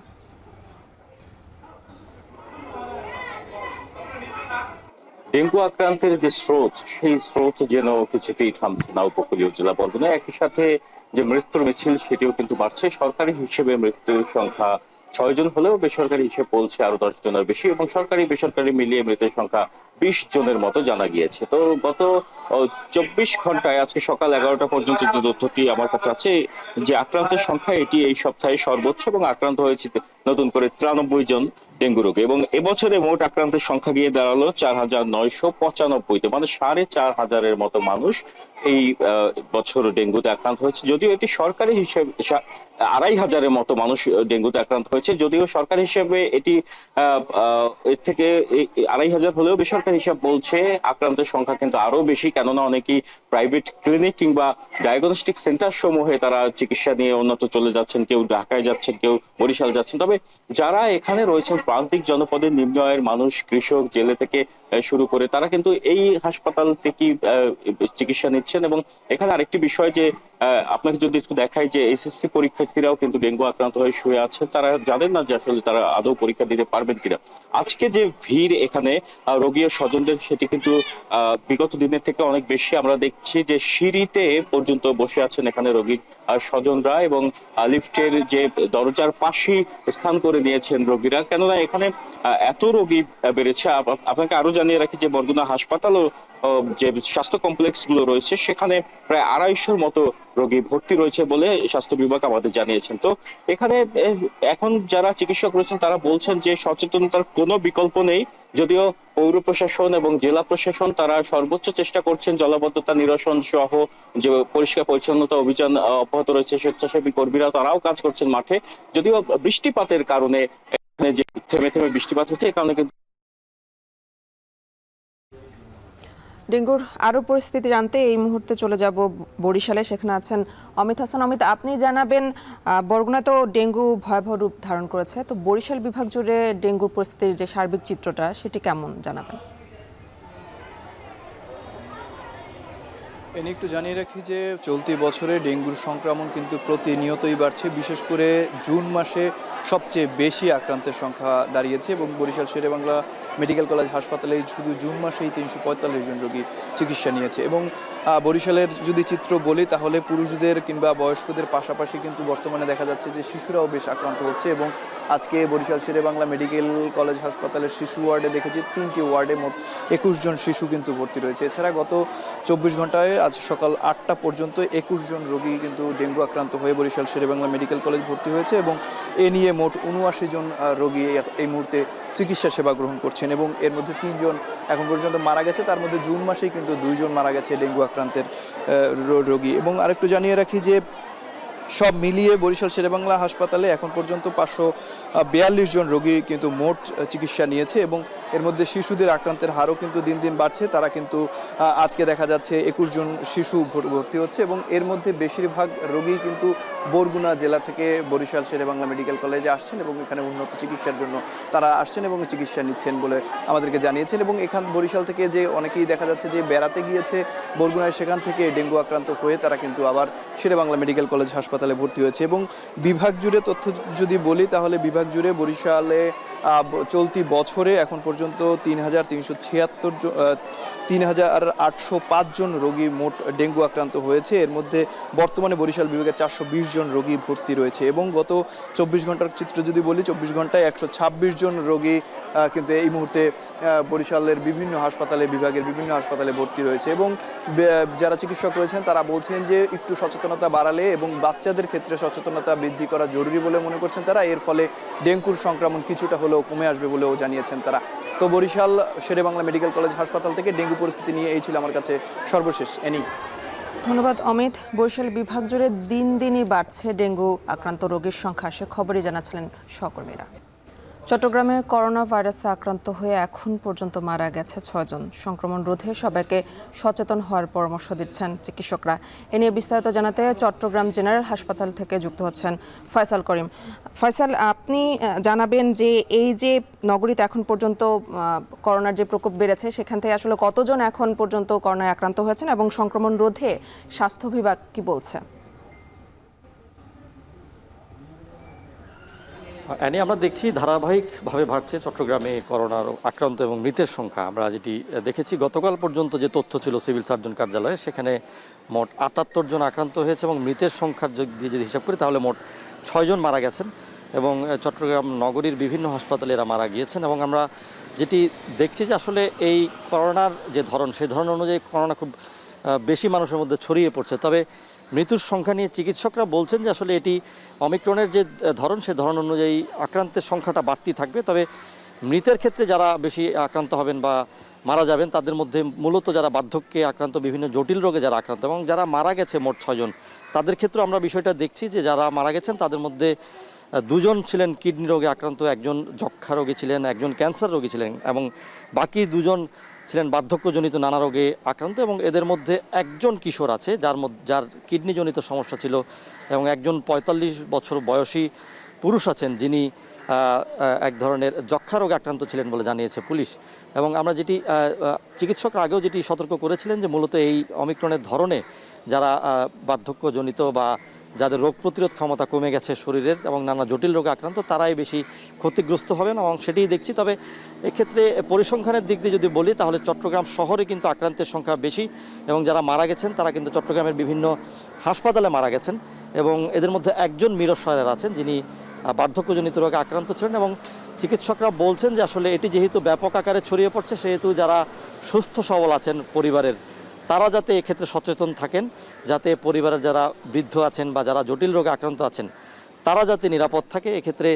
ডেঙ্গু আক্রান্তের যে স্রোত, সেই স্রোত যেন কিছুতেই থামছে না উপকূলীয় জেলা বরগুনা। একই সাথে যে মৃত্যুর মিছিল সেটিও কিন্তু বাড়ছে। সরকারি হিসেবে মৃত্যুর সংখ্যা 6 জন হলেও বেসরকারি হিসেবে বলছে আরো 10 জনের বেশি, এবং সরকারি বেসরকারি মিলিয়ে মৃতের সংখ্যা 20 জনের মতো জানা গিয়েছে। তো গত 24 ঘন্টায় আজকে সকাল 11টা পর্যন্ত যে তথ্যটি আমার কাছে আছে, যে আক্রান্তের সংখ্যা এটি এই সপ্তাহে সর্বোচ্চ, এবং আক্রান্ত হয়েছে নতুন করে 93 জন ডেঙ্গু রোগে। এবং এবছরে মোট আক্রান্তের সংখ্যা গিয়ে দাঁড়ালো 4995, মানে 4500 মতো মানুষ এই বছর ডেঙ্গুতে আক্রান্ত হয়েছে। যদিও এটি সরকারি হিসেবে 2500 মতো মানুষ ডেঙ্গুতে আক্রান্ত হয়েছে, যদিও সরকারি হিসেবে এটি এর থেকে 2500 হলেও বেসরকারি হিসাব বলছে আক্রান্তের সংখ্যা কিন্তু আরো বেশি। কেননা অনেকেই প্রাইভেট ক্লিনিক কিংবা ডায়াগনস্টিক সেন্টার সমূহে তারা চিকিৎসা নিয়ে উন্নত চলে যাচ্ছেন, কেউ ঢাকায় যাচ্ছেন, কেউ বরিশাল যাচ্ছেন। তবে যারা এখানে রয়েছেন প্রান্তিক জনপদের নিম্ন আয়ের মানুষ, কৃষক, জেলে থেকে শুরু করে, তারা কিন্তু এই হাসপাতাল থেকে চিকিৎসা নিচ্ছেন। এবং এখানে আরেকটি বিষয় যে আপনাকে যদি একটু দেখাই যে এসএসসি পরীক্ষার্থীরাও কিন্তু ডেঙ্গু আক্রান্ত হয়ে শুয়ে আছে। তারা জানেন না যে আসলে তারা আদৌ পরীক্ষা দিতে পারবেন কিনা। আজকে যে ভিড় এখানে রোগী ও স্বজনদের, সেটি কিন্তু বিগত দিনের থেকে অনেক বেশি। আমরা দেখছি যে সিঁড়িতে পর্যন্ত বসে আছেন এখানে রোগীর স্বজনরা, এবং লিফটের যে দরজার পাশেই স্থান করে নিয়েছেন রোগীরা। কেননা এখানে এত রোগী বেড়েছে। আপনাকে আরো জানিয়ে রাখি যে বরগুনা হাসপাতাল ও যে স্বাস্থ্য কমপ্লেক্স গুলো রয়েছে, সেখানে প্রায় 250 মতো রোগী ভর্তি রয়েছে বলে স্বাস্থ্য বিভাগ আমাদের জানিয়েছেন। তো এখানে এখন যারা চিকিৎসক রয়েছেন তারা বলছেন যে সচেতনতার কোনো বিকল্প নেই। যদিও পৌর প্রশাসন এবং জেলা প্রশাসন তারা সর্বোচ্চ চেষ্টা করছেন, জলাবদ্ধতা নিরসন সহ যে পরিষ্কার পরিচ্ছন্নতা অভিযান অব্যাহত রয়েছে, স্বেচ্ছাসেবী কর্মীরা তারাও কাজ করছেন মাঠে। যদিও বৃষ্টিপাতের কারণে যে থেমে থেমে বৃষ্টিপাত হচ্ছে, এই কারণে কিন্তু ডেঙ্গুর আরও পরিস্থিতি জানতে এই মুহূর্তে চলে যাব বরিশালে। সেখানে আছেন অমিত হাসান। অমিত, আপনি জানাবেন, বরগুনা তো ডেঙ্গু ভয়াবহ রূপ ধারণ করেছে, তো বরিশাল বিভাগ জুড়ে ডেঙ্গুর পরিস্থিতির যে সার্বিক চিত্রটা সেটি কেমন জানাবেন? এনে একটু জানিয়ে রাখি যে চলতি বছরে ডেঙ্গুর সংক্রমণ কিন্তু প্রতিনিয়তই বাড়ছে। বিশেষ করে জুন মাসে সবচেয়ে বেশি আক্রান্তের সংখ্যা দাঁড়িয়েছে এবং বরিশাল শেরেবাংলা মেডিকেল কলেজ হাসপাতালে শুধু জুন মাসেই 345 জন রোগী চিকিৎসা নিয়েছে। এবং বরিশালের যদি চিত্র বলি তাহলে পুরুষদের কিংবা বয়স্কদের পাশাপাশি কিন্তু বর্তমানে দেখা যাচ্ছে যে শিশুরাও বেশ আক্রান্ত হচ্ছে। এবং আজকে বরিশাল শেরেবাংলা মেডিকেল কলেজ হাসপাতালের শিশু ওয়ার্ডে দেখেছি 3টি ওয়ার্ডে মোট 21 জন শিশু কিন্তু ভর্তি রয়েছে। এছাড়া গত 24 ঘন্টায় আজ সকাল 8টা পর্যন্ত 21 জন রোগী কিন্তু ডেঙ্গু আক্রান্ত হয়ে বরিশাল শেরেবাংলা মেডিকেল কলেজ ভর্তি হয়েছে এবং এ নিয়ে মোট 79 জন রোগী এই মুহূর্তে চিকিৎসা সেবা গ্রহণ করছেন এবং এর মধ্যে 3 জন এখন পর্যন্ত মারা গেছে। তার মধ্যে জুন মাসেই কিন্তু 2 জন মারা গেছে ডেঙ্গু আক্রান্তের রোগী। এবং আরেকটু জানিয়ে রাখি যে সব মিলিয়ে বরিশাল শেরেবাংলা হাসপাতালে এখন পর্যন্ত 542 জন রোগী কিন্তু মোট চিকিৎসা নিয়েছে এবং এর মধ্যে শিশুদের আক্রান্তের হারও কিন্তু দিন দিন বাড়ছে। তারা কিন্তু আজকে দেখা যাচ্ছে 21 জন শিশু ভর্তি হচ্ছে এবং এর মধ্যে বেশিরভাগ রোগী কিন্তু বরগুনা জেলা থেকে বরিশাল শেরেবাংলা মেডিকেল কলেজে আসছেন এবং এখানে উন্নত চিকিৎসার জন্য তারা আসছেন এবং চিকিৎসা নিচ্ছেন বলে আমাদেরকে জানিয়েছেন। এবং এখান বরিশাল থেকে যে অনেকেই দেখা যাচ্ছে যে বেড়াতে গিয়েছে বরগুনায়, সেখান থেকে ডেঙ্গু আক্রান্ত হয়ে তারা কিন্তু আবার শেরেবাংলা মেডিকেল কলেজ হাসপাতালে ভর্তি হয়েছে। এবং বিভাগ জুড়ে তথ্য যদি বলি তাহলে বিভাগ জুড়ে বরিশালে চলতি বছরে এখন পর্যন্ত 3,805 জন রোগী মোট ডেঙ্গু আক্রান্ত হয়েছে। এর মধ্যে বর্তমানে বরিশাল বিভাগে 420 জন রোগী ভর্তি রয়েছে এবং গত 24 ঘন্টার চিত্র যদি বলি 24 ঘন্টায় 126 জন রোগী কিন্তু এই মুহূর্তে বরিশালের বিভিন্ন হাসপাতালে, বিভাগের বিভিন্ন হাসপাতালে ভর্তি রয়েছে। এবং যারা চিকিৎসক রয়েছেন তারা বলছেন যে একটু সচেতনতা বাড়ালে এবং বাচ্চাদের ক্ষেত্রে সচেতনতা বৃদ্ধি করা জরুরি বলে মনে করছেন তারা। এর ফলে ডেঙ্গুর সংক্রমণ কিছুটা হলেও কমে আসবে বলেও জানিয়েছেন তারা। তো বরিশাল শেরেবাংলা মেডিকেল কলেজ হাসপাতাল থেকে ডেঙ্গু পরিস্থিতি নিয়ে এই ছিল আমার কাছে সর্বশেষ। এনি ধন্যবাদ অমিত। বরিশাল বিভাগ জুড়ে দিন দিনই বাড়ছে ডেঙ্গু আক্রান্ত রোগীর সংখ্যা, সে খবরই জানাচ্ছিলেন সহকর্মীরা। চট্টগ্রামে করোনা ভাইরাসে আক্রান্ত হয়ে এখন পর্যন্ত মারা গেছে 6 জন। সংক্রমণ রোধে সবাইকে সচেতন হওয়ার পরামর্শ দিচ্ছেন চিকিৎসকরা। এ নিয়ে বিস্তারিত জানাতে চট্টগ্রাম জেনারেল হাসপাতাল থেকে যুক্ত হচ্ছেন ফয়সাল করিম। ফয়সাল, আপনি জানাবেন যে এই যে নগরীতে এখন পর্যন্ত করোনার যে প্রকোপ বেড়েছে সেখান থেকে আসলে কতজন এখন পর্যন্ত করোনায় আক্রান্ত হয়েছেন এবং সংক্রমণ রোধে স্বাস্থ্য বিভাগ কি বলছে? আমরা দেখছি ধারাবাহিকভাবে বাড়ছে চট্টগ্রামে করোনার আক্রান্ত এবং মৃতের সংখ্যা। আমরা যেটি দেখেছি গতকাল পর্যন্ত যে তথ্য ছিল সিভিল সার্জন কার্যালয়ে, সেখানে মোট 78 জন আক্রান্ত হয়েছে এবং মৃতের সংখ্যার দিয়ে যদি হিসাব করি তাহলে মোট 6 জন মারা গেছেন এবং চট্টগ্রাম নগরীর বিভিন্ন হাসপাতালে এরা মারা গিয়েছেন। এবং আমরা যেটি দেখছি যে আসলে এই করোনার যে ধরন, সেই ধরন অনুযায়ী করোনা খুব বেশি মানুষের মধ্যে ছড়িয়ে পড়ছে। তবে মৃত্যুর সংখ্যা নিয়ে চিকিৎসকরা বলছেন যে আসলে এটি অমিক্রনের যে ধরন, সে ধরন অনুযায়ী আক্রান্তের সংখ্যাটা বাড়তি থাকবে। তবে মৃতের ক্ষেত্রে যারা বেশি আক্রান্ত হবেন বা মারা যাবেন তাদের মধ্যে মূলত যারা বার্ধক্যে আক্রান্ত, বিভিন্ন জটিল রোগে যারা আক্রান্ত এবং যারা মারা গেছে মোট 6 জন, তাদের ক্ষেত্রে আমরা বিষয়টা দেখছি যে যারা মারা গেছেন তাদের মধ্যে 2 জন ছিলেন কিডনি রোগে আক্রান্ত, 1 জন যক্ষা রোগী ছিলেন, 1 জন ক্যান্সার রোগী ছিলেন এবং বাকি 2 জন ছিলেন বার্ধক্যজনিত নানা রোগে আক্রান্ত। এবং এদের মধ্যে 1 জন কিশোর আছে যার কিডনিজনিত সমস্যা ছিল এবং 1 জন 45 বছর বয়সী পুরুষ আছেন যিনি এক ধরনের যক্ষা রোগে আক্রান্ত ছিলেন বলে জানিয়েছে পুলিশ। এবং আমরা যেটি চিকিৎসকরা আগেও যেটি সতর্ক করেছিলেন যে মূলত এই অমিক্রনের ধরনে যারা বার্ধক্যজনিত বা যাদের রোগ প্রতিরোধ ক্ষমতা কমে গেছে শরীরের এবং নানা জটিল রোগে আক্রান্ত, তারাই বেশি ক্ষতিগ্রস্ত হবেন এবং সেটিই দেখছি। তবে এক্ষেত্রে পরিসংখ্যানের দিক দিয়ে যদি বলি তাহলে চট্টগ্রাম শহরে কিন্তু আক্রান্তের সংখ্যা বেশি এবং যারা মারা গেছেন তারা কিন্তু চট্টগ্রামের বিভিন্ন হাসপাতালে মারা গেছেন এবং এদের মধ্যে 1 জন মিরসরাইয়ের আছেন যিনি বার্ধক্যজনিত রোগে আক্রান্ত ছিলেন। এবং চিকিৎসকরা বলছেন যে আসলে এটি যেহেতু ব্যাপক আকারে ছড়িয়ে পড়ছে সেহেতু যারা সুস্থ সবল আছেন পরিবারের, তারা যাতে এক্ষেত্রে সচেতন থাকেন, যাতে পরিবারের যারা বৃদ্ধ আছেন বা যারা জটিল রোগে আক্রান্ত আছেন তারা যাতে নিরাপদ থাকে এক্ষেত্রে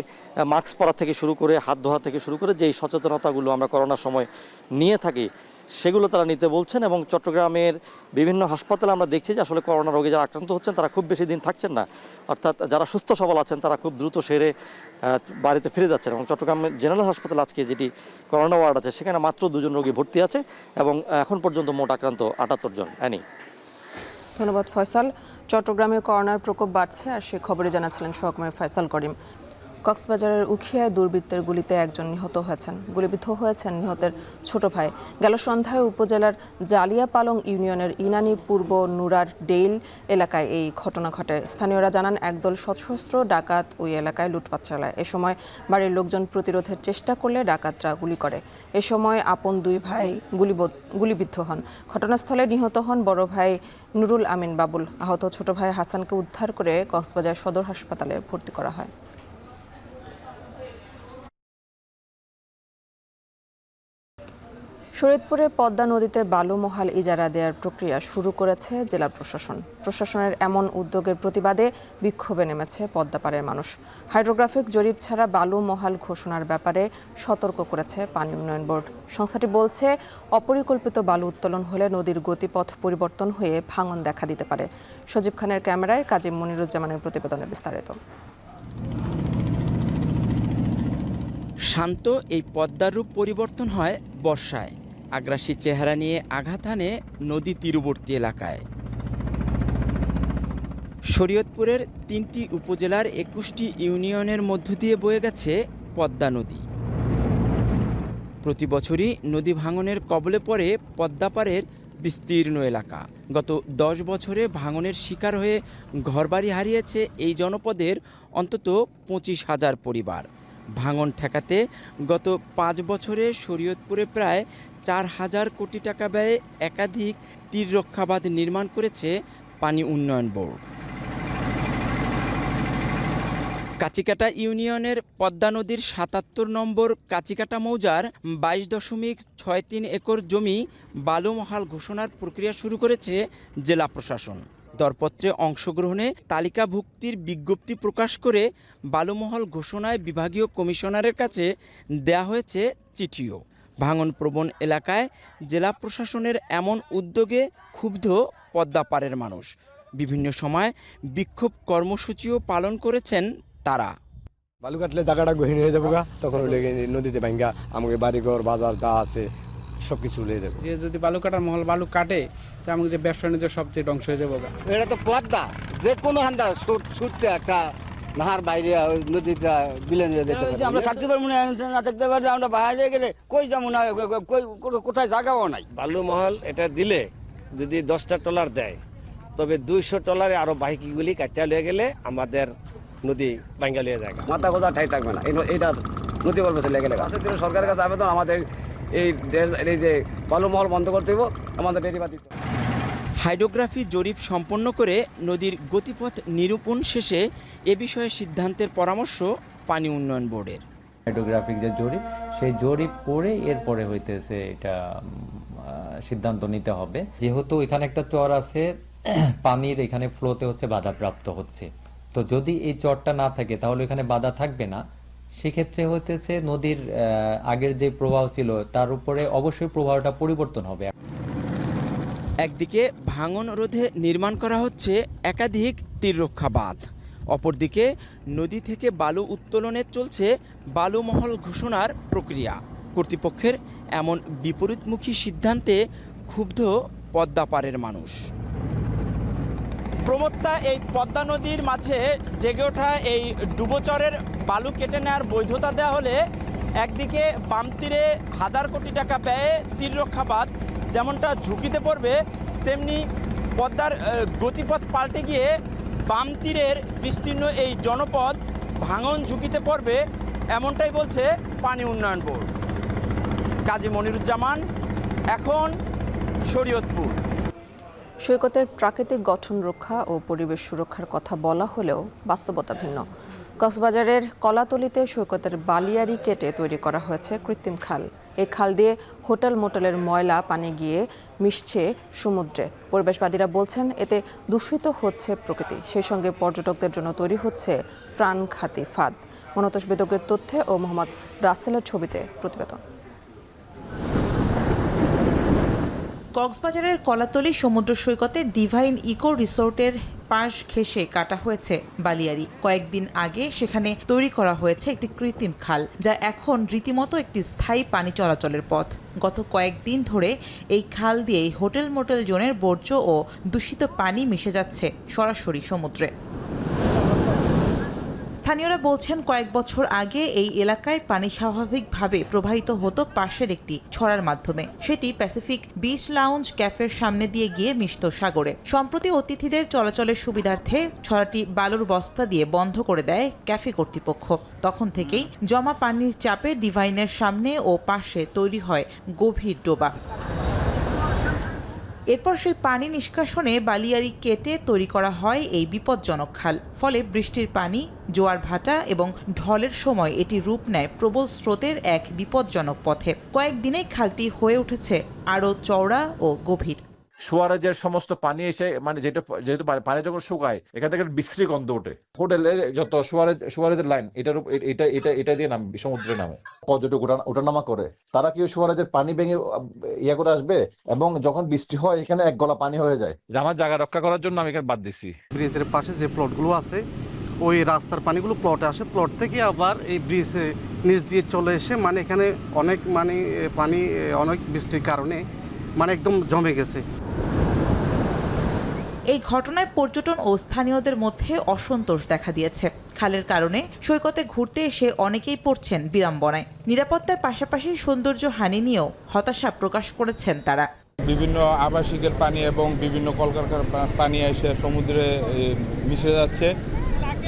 মাস্ক পরা থেকে শুরু করে হাত ধোয়া থেকে শুরু করে যেই সচেতনতাগুলো আমরা করোনার সময় নিয়ে থাকি সেগুলো তারা নিতে বলছেন। এবং চট্টগ্রামের বিভিন্ন হাসপাতালে আমরা দেখছি যে আসলে করোনা রোগে যারা আক্রান্ত হচ্ছেন তারা খুব বেশি দিন থাকছেন না, অর্থাৎ যারা সুস্থ সবল আছেন তারা খুব দ্রুত সেরে বাড়িতে ফিরে যাচ্ছেন। এবং চট্টগ্রামের জেনারেল হাসপাতাল আজকে যেটি করোনা ওয়ার্ড আছে সেখানে মাত্র 2 জন রোগী ভর্তি আছে এবং এখন পর্যন্ত মোট আক্রান্ত 78 জন। ধন্যবাদ ফয়সাল। চট্টগ্রামে করোনার প্রকোপ বাড়ছে আর সে খবরে জানাচ্ছিলেন সহকর্মী ফয়সাল করিম। কক্সবাজারের উখিয়ায় দুর্বৃত্তের গুলিতে একজন নিহত হয়েছেন। গুলিবিদ্ধ হয়েছেন নিহতের ছোট ভাই। গেল সন্ধ্যায় উপজেলার জালিয়াপালং ইউনিয়নের ইনানি পূর্ব নুরার ডেইল এলাকায় এই ঘটনা ঘটে। স্থানীয়রা জানান একদল সশস্ত্র ডাকাত ওই এলাকায় লুটপাট চালায়। এ সময় বাড়ির লোকজন প্রতিরোধের চেষ্টা করলে ডাকাতরা গুলি করে। এ সময় আপন 2 ভাই গুলিবিদ্ধ হন। ঘটনাস্থলে নিহত হন বড় ভাই নুরুল আমিন বাবুল। আহত ছোট ভাই হাসানকে উদ্ধার করে কক্সবাজার সদর হাসপাতালে ভর্তি করা হয়। শরীয়তপুরে পদ্মা নদীতে বালু মহাল ইজারা দেওয়ার প্রক্রিয়া শুরু করেছে জেলা প্রশাসন। প্রশাসনের এমন উদ্যোগের প্রতিবাদে বিক্ষোভে নেমেছে পদ্মাপাড়ের মানুষ। হাইড্রোগ্রাফিক জরিপ ছাড়া বালু মহাল ঘোষণার ব্যাপারে সতর্ক করেছে পানি উন্নয়ন বোর্ড। সংস্থাটি বলছে অপরিকল্পিত বালু উত্তোলন হলে নদীর গতিপথ পরিবর্তন হয়ে ভাঙন দেখা দিতে পারে। সজীব খানের ক্যামেরায় কাজী মনিরুজ্জামানের প্রতিবেদনে বিস্তারিত। শান্ত এই পদ্মার রূপ পরিবর্তন হয় বর্ষায়। আগ্রাসী চেহারা নিয়ে আঘাত হানে নদী তীরবর্তী এলাকায়। শরীয়তপুরের 3টি উপজেলার 21টি ইউনিয়নের মধ্য দিয়ে বয়ে গেছে পদ্মা নদী। প্রতি বছরই নদী ভাঙনের কবলে পড়ে পদ্মাপাড়ের বিস্তীর্ণ এলাকা। গত 10 বছরে ভাঙনের শিকার হয়ে ঘরবাড়ি হারিয়েছে এই জনপদের অন্তত 25,000 পরিবার। ভাঙন ঠেকাতে গত 5 বছরে শরীয়তপুরে প্রায় 4,000 কোটি টাকা ব্যয়ে একাধিক তীররক্ষাবাঁধ নির্মাণ করেছে পানি উন্নয়ন বোর্ড। কাচিকাটা ইউনিয়নের পদ্মা নদীর 77 নম্বর কাচিকাটা মৌজার 22.63 একর জমি বালুমহাল ঘোষণার প্রক্রিয়া শুরু করেছে জেলা প্রশাসন। দরপত্রে অংশগ্রহণে তালিকাভুক্তির বিজ্ঞপ্তি প্রকাশ করে বালুমহল ঘোষণায় বিভাগীয় কমিশনারের কাছে দেয়া হয়েছে চিঠিও। ভাঙনপ্রবণ এলাকায় জেলা প্রশাসনের এমন উদ্যোগে ক্ষুব্ধ পদ্মাপাড়ের মানুষ। বিভিন্ন সময় বিক্ষোভ কর্মসূচিও পালন করেছেন তারা। বালু কাটলে জায়গাটা গহীন হয়ে যাবো, তখন নদীতে ভাঙ্গা আমাকে বাড়িঘর বাজার যা আছে সবকিছু উড়ে যাবে। যে যদি বালু কাটার মহল বালু কাটে তো আমাদের যে ব্যবসা বাণিজ্য সবচেয়ে ধ্বংস হয়ে যাবো। এটা তো পদ্মা, যে কোনো হান্দা ছুটতে একটা নাহার বাইরে নদীটা বিলেন হয়ে যেতে পারে। আমরা থাকতে পারবো না থাকতে পারলে আমরা বাইরে গেলে কই যাবো না, কোথায় জায়গাও নাই। বালু মহল এটা দিলে যদি 10টা ট্রলার দেয় তবে 200 ট্রলারে আরো বাইকগুলি কাটিয়ে লিয়ে গেলে আমাদের নদী ভাঙ্গা লিয়ে যায়, মাথা গোজা ঠাই থাকবে না। এটা নদী গল্প চলে গেলে সরকারের কাছে আবেদন আমাদের এই যে বালুমহল বন্ধ করতে হবে, আমাদের ডেরিবাদ দিতে। হাইড্রোগ্রাফি জরিপ সম্পন্ন করে নদীর গতিপথ নিরূপণ শেষে এ বিষয়ে সিদ্ধান্তের পরামর্শ পানি উন্নয়ন বোর্ডের। হাইড্রোগ্রাফিক যে জরিপ, সেই জরিপ করে এরপরে হইতেছে এটা সিদ্ধান্ত নিতে হবে। যেহেতু এখানে একটা চর আছে, পানির এখানে ফ্লোতে হচ্ছে বাধাপ্রাপ্ত হচ্ছে, তো যদি এই চরটা না থাকে তাহলে এখানে বাধা থাকবে না। সেক্ষেত্রে হইতেছে নদীর আগের যে প্রবাহ ছিল তার উপরে অবশ্যই প্রবাহটা পরিবর্তন হবে। একদিকে ভাঙন রোধে নির্মাণ করা হচ্ছে একাধিক তীররক্ষা বাঁধ, অপরদিকে নদী থেকে বালু উত্তোলনে চলছে বালুমহল ঘোষণার প্রক্রিয়া। কর্তৃপক্ষের এমন বিপরীতমুখী সিদ্ধান্তে ক্ষুব্ধ পদ্মাপাড়ের মানুষ। প্রমত্তা এই পদ্মা নদীর মাঝে জেগে ওঠা এই ডুবোচরের বালু কেটে নেওয়ার বৈধতা দেওয়া হলে একদিকে বাম তীরে 1000 কোটি টাকা ব্যয়ে তীররক্ষা বাঁধ যেমনটা ঝুঁকিতে পড়বে, তেমনি পদ্মার গতিপথ পাল্টে গিয়ে বাম তীরের বিস্তীর্ণ এই জনপদ ভাঙন ঝুঁকিতে পড়বে, এমনটাই বলছে পানি উন্নয়ন বোর্ড। কাজী মনিরুজ্জামান, এখন শরীয়তপুর। সৈকতের প্রাকৃতিক গঠন রক্ষা ও পরিবেশ সুরক্ষার কথা বলা হলেও বাস্তবতা ভিন্ন। কক্সবাজারের কলাতলিতে সৈকতের বালিয়াড়ি কেটে তৈরি করা হয়েছে কৃত্রিম খাল। এই খাল দিয়ে হোটেল মোটেলের ময়লা পানি গিয়ে মিশছে সমুদ্রে। পরিবেশবাদীরা বলছেন এতে দূষিত হচ্ছে প্রকৃতি, সেই সঙ্গে পর্যটকদের জন্য তৈরি হচ্ছে প্রাণঘাতী ফাঁদ। মনতোষ বেদকের তথ্যে ও মোহাম্মদ রাসেলের ছবিতে প্রতিবেদন। কক্সবাজারের কলাতলি সমুদ্র সৈকতে ডিভাইন ইকো রিসোর্টের পাশ ঘেঁষে কাটা হয়েছে বালিয়াড়ি। কয়েকদিন আগে সেখানে তৈরি করা হয়েছে একটি কৃত্রিম খাল, যা এখন রীতিমতো একটি স্থায়ী পানি চলাচলের পথ। গত কয়েকদিন ধরে এই খাল দিয়েই হোটেল মোটেল জোনের বর্জ্য ও দূষিত পানি মিশে যাচ্ছে সরাসরি সমুদ্রে। স্থানীয়রা বলছেন কয়েক বছর আগে এই এলাকায় পানি স্বাভাবিকভাবে প্রবাহিত হতো পাশের একটি ছড়ার মাধ্যমে। সেটি প্যাসিফিক বিচ লাউঞ্জ ক্যাফের সামনে দিয়ে গিয়ে মিশত সাগরে। সম্প্রতি অতিথিদের চলাচলের সুবিধার্থে ছড়াটি বালুর বস্তা দিয়ে বন্ধ করে দেয় ক্যাফে কর্তৃপক্ষ। তখন থেকেই জমা পানির চাপে ডিভাইনের সামনে ও পাশে তৈরি হয় গভীর ডোবা। এরপর সেই পানি নিষ্কাশনে বালিয়াড়ি কেটে তৈরি করা হয় এই বিপজ্জনক খাল। ফলে বৃষ্টির পানি, জোয়ার ভাটা এবং ঢলের সময় এটি রূপ নেয় প্রবল স্রোতের এক বিপজ্জনক পথে। কয়েকদিনেই খালটি হয়ে উঠেছে আরও চওড়া ও গভীর। সুয়ারেজের সমস্ত পানি এসে যেহেতু পানি যখন শুকায় এখান থেকে বিশ্রী গন্ধ ওঠে। হোটেলের যত সুয়ারেজের লাইন এটা দিয়ে সমুদ্রে নামে। পর্যটক ওঠানামা করে, তারা কি সুয়ারেজের পানি ভেঙে ইয়ে করে আসবে এবং যখন বৃষ্টি হয় এখানে এক গলা পানি হয়ে যায়। আমার জায়গা রক্ষা করার জন্য আমি এখানে বাদ দিচ্ছি। ব্রিজের পাশে যে প্লটগুলো আছে ওই রাস্তার পানিগুলো প্লটে আসে, প্লট থেকে আবার এই ব্রিজের নিচ দিয়ে চলে এসে এখানে অনেক পানি অনেক বৃষ্টির কারণে একদম জমে গেছে। এই ঘটনায় পর্যটন ও স্থানীয়দের মধ্যে অসন্তোষ দেখা দিয়েছে। খালের কারণে সৈকতে ঘুরতে এসে অনেকেই পড়ছেন বিড়ম্বনায়। নিরাপত্তার পাশাপাশি সৌন্দর্য হানি নিয়েও হতাশা প্রকাশ করেছেন তারা। বিভিন্ন আবাসিকের পানি এবং বিভিন্ন কলকারখানার পানি এসে সমুদ্রে মিশে যাচ্ছে,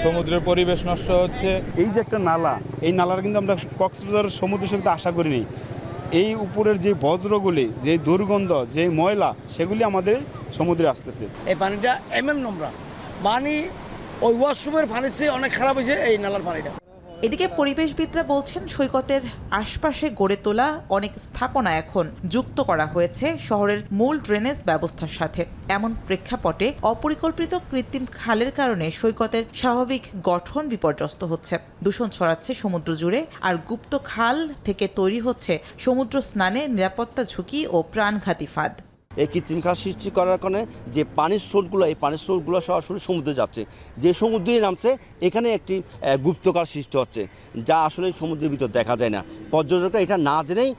সমুদ্রের পরিবেশ নষ্ট হচ্ছে। এই যে একটা নালা, এই নালার কিন্তু আমরা কক্সবাজার সমুদ্র সৈকতে আশা করিনি। এই উপরের যে বজ্রগুলি, যে দুর্গন্ধ, যে ময়লা, সেগুলি আমাদের সমুদ্রে আসতেছে। এই পানিটা নোংরা পানি, ওই ওয়াশরুমের পানির চেয়ে অনেক খারাপ হয়েছে এই নালার পানিটা। এদিকে পরিবেশবিদরা বলছেন সৈকতের আশপাশে গড়ে তোলা অনেক স্থাপনা এখন যুক্ত করা হয়েছে শহরের মূল ড্রেনেজ ব্যবস্থার সাথে। এমন প্রেক্ষাপটে অপরিকল্পিত কৃত্রিম খালের কারণে সৈকতের স্বাভাবিক গঠন বিপর্যস্ত হচ্ছে। দূষণ ছড়াচ্ছে সমুদ্র জুড়ে, আর গুপ্ত খাল থেকে তৈরি হচ্ছে সমুদ্র স্নানে নিরাপত্তা ঝুঁকি ও প্রাণঘাতী ফাঁদ। এই কৃত্রিম খাল সৃষ্টি করার কারণে যে পানির স্রোতগুলো, এই পানির স্রোতগুলো সরাসরি সমুদ্রে যাচ্ছে। যে সমুদ্রে নামছে এখানে একটি গুপ্তকাল সৃষ্টি হচ্ছে, যা আসলে সমুদ্রের ভিতর দেখা যায় না। পর্যটকরা এটা না জেনেই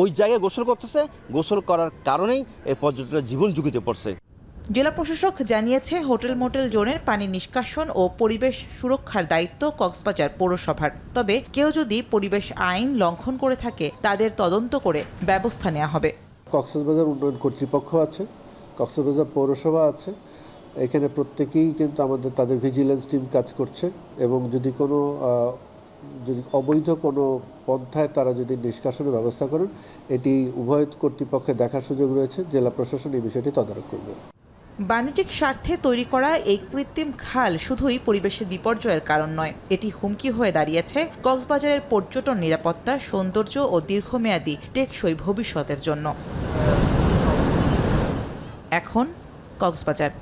ওই জায়গায় গোসল করতেছে, গোসল করার কারণেই এই পর্যটকরা জীবন ঝুঁকিতে পড়ছে। জেলা প্রশাসক জানিয়েছে হোটেল মোটেল জোনের পানি নিষ্কাশন ও পরিবেশ সুরক্ষার দায়িত্ব কক্সবাজার পৌরসভার। তবে কেউ যদি পরিবেশ আইন লঙ্ঘন করে থাকে তাদের তদন্ত করে ব্যবস্থা নেওয়া হবে। কক্সবাজার উন্নয়ন কর্তৃপক্ষ আছে, কক্সবাজার পৌরসভা আছে, এখানে প্রত্যেকেই কিন্তু তাদের ভিজিলেন্স টিম কাজ করছে এবং যদি অবৈধ কোনো পন্থায় তারা যদি নিষ্কাশনের ব্যবস্থা করেন, এটি উভয় কর্তৃপক্ষের দেখার সুযোগ রয়েছে। জেলা প্রশাসন এই বিষয়টি তদারক করবে। বাণিজ্যিক স্বার্থে তৈরি করা এই কৃত্রিম খাল শুধুই পরিবেশের বিপর্যয়ের কারণ নয়, এটি হুমকি হয়ে দাঁড়িয়েছে কক্সবাজারের পর্যটন নিরাপত্তা, সৌন্দর্য ও দীর্ঘমেয়াদী টেকসই ভবিষ্যতের জন্য। এখন কক্সবাজার।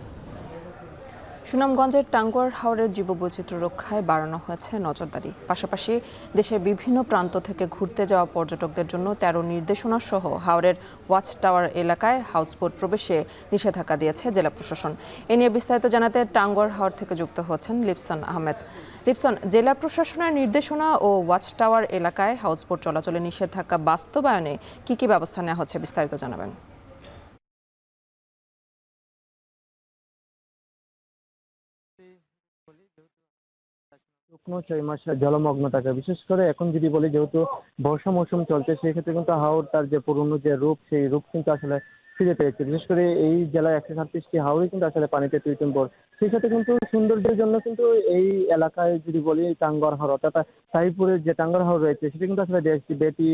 সুনামগঞ্জের টাঙ্গুয়ার হাওরের জীববৈচিত্র্য রক্ষায় বাড়ানো হয়েছে নজরদারি। পাশাপাশি দেশের বিভিন্ন প্রান্ত থেকে ঘুরতে যাওয়া পর্যটকদের জন্য 13 নির্দেশনা সহ হাওরের ওয়াচ টাওয়ার এলাকায় হাউসবোট প্রবেশে নিষেধাজ্ঞা দিয়েছে জেলা প্রশাসন। এ নিয়ে বিস্তারিত জানাতে টাঙ্গুয়ার হাওর থেকে যুক্ত হচ্ছেন লিপসন আহমেদ। লিপসন, জেলা প্রশাসনের নির্দেশনা ও ওয়াচ টাওয়ার এলাকায় হাউসবোট চলাচলে নিষেধাজ্ঞা বাস্তবায়নে কি ব্যবস্থা নেওয়া হচ্ছে, বিস্তারিত জানাবেন। শুকনো চৈমাসে জলমগ্ন থাকে, বিশেষ করে এখন যদি বলি যেহেতু বর্ষা মৌসুম চলছে, সেক্ষেত্রে কিন্তু হাওর তার যে পুরনো যে রূপ, সেই রূপ কিন্তু আসলে ফিরে পেয়েছে। বিশেষ করে এই জেলায় 137টি হাওড়ই কিন্তু আসলে পানিতে টইটুম্বর। সেই সাথে কিন্তু সৌন্দর্যের জন্য কিন্তু এই এলাকায় যদি বলি টাঙ্গর হাওর অর্থাৎ সাহিবপুরের যে টাঙ্গর হাওর রয়েছে সেটা কিন্তু আসলে দেশব্যাপী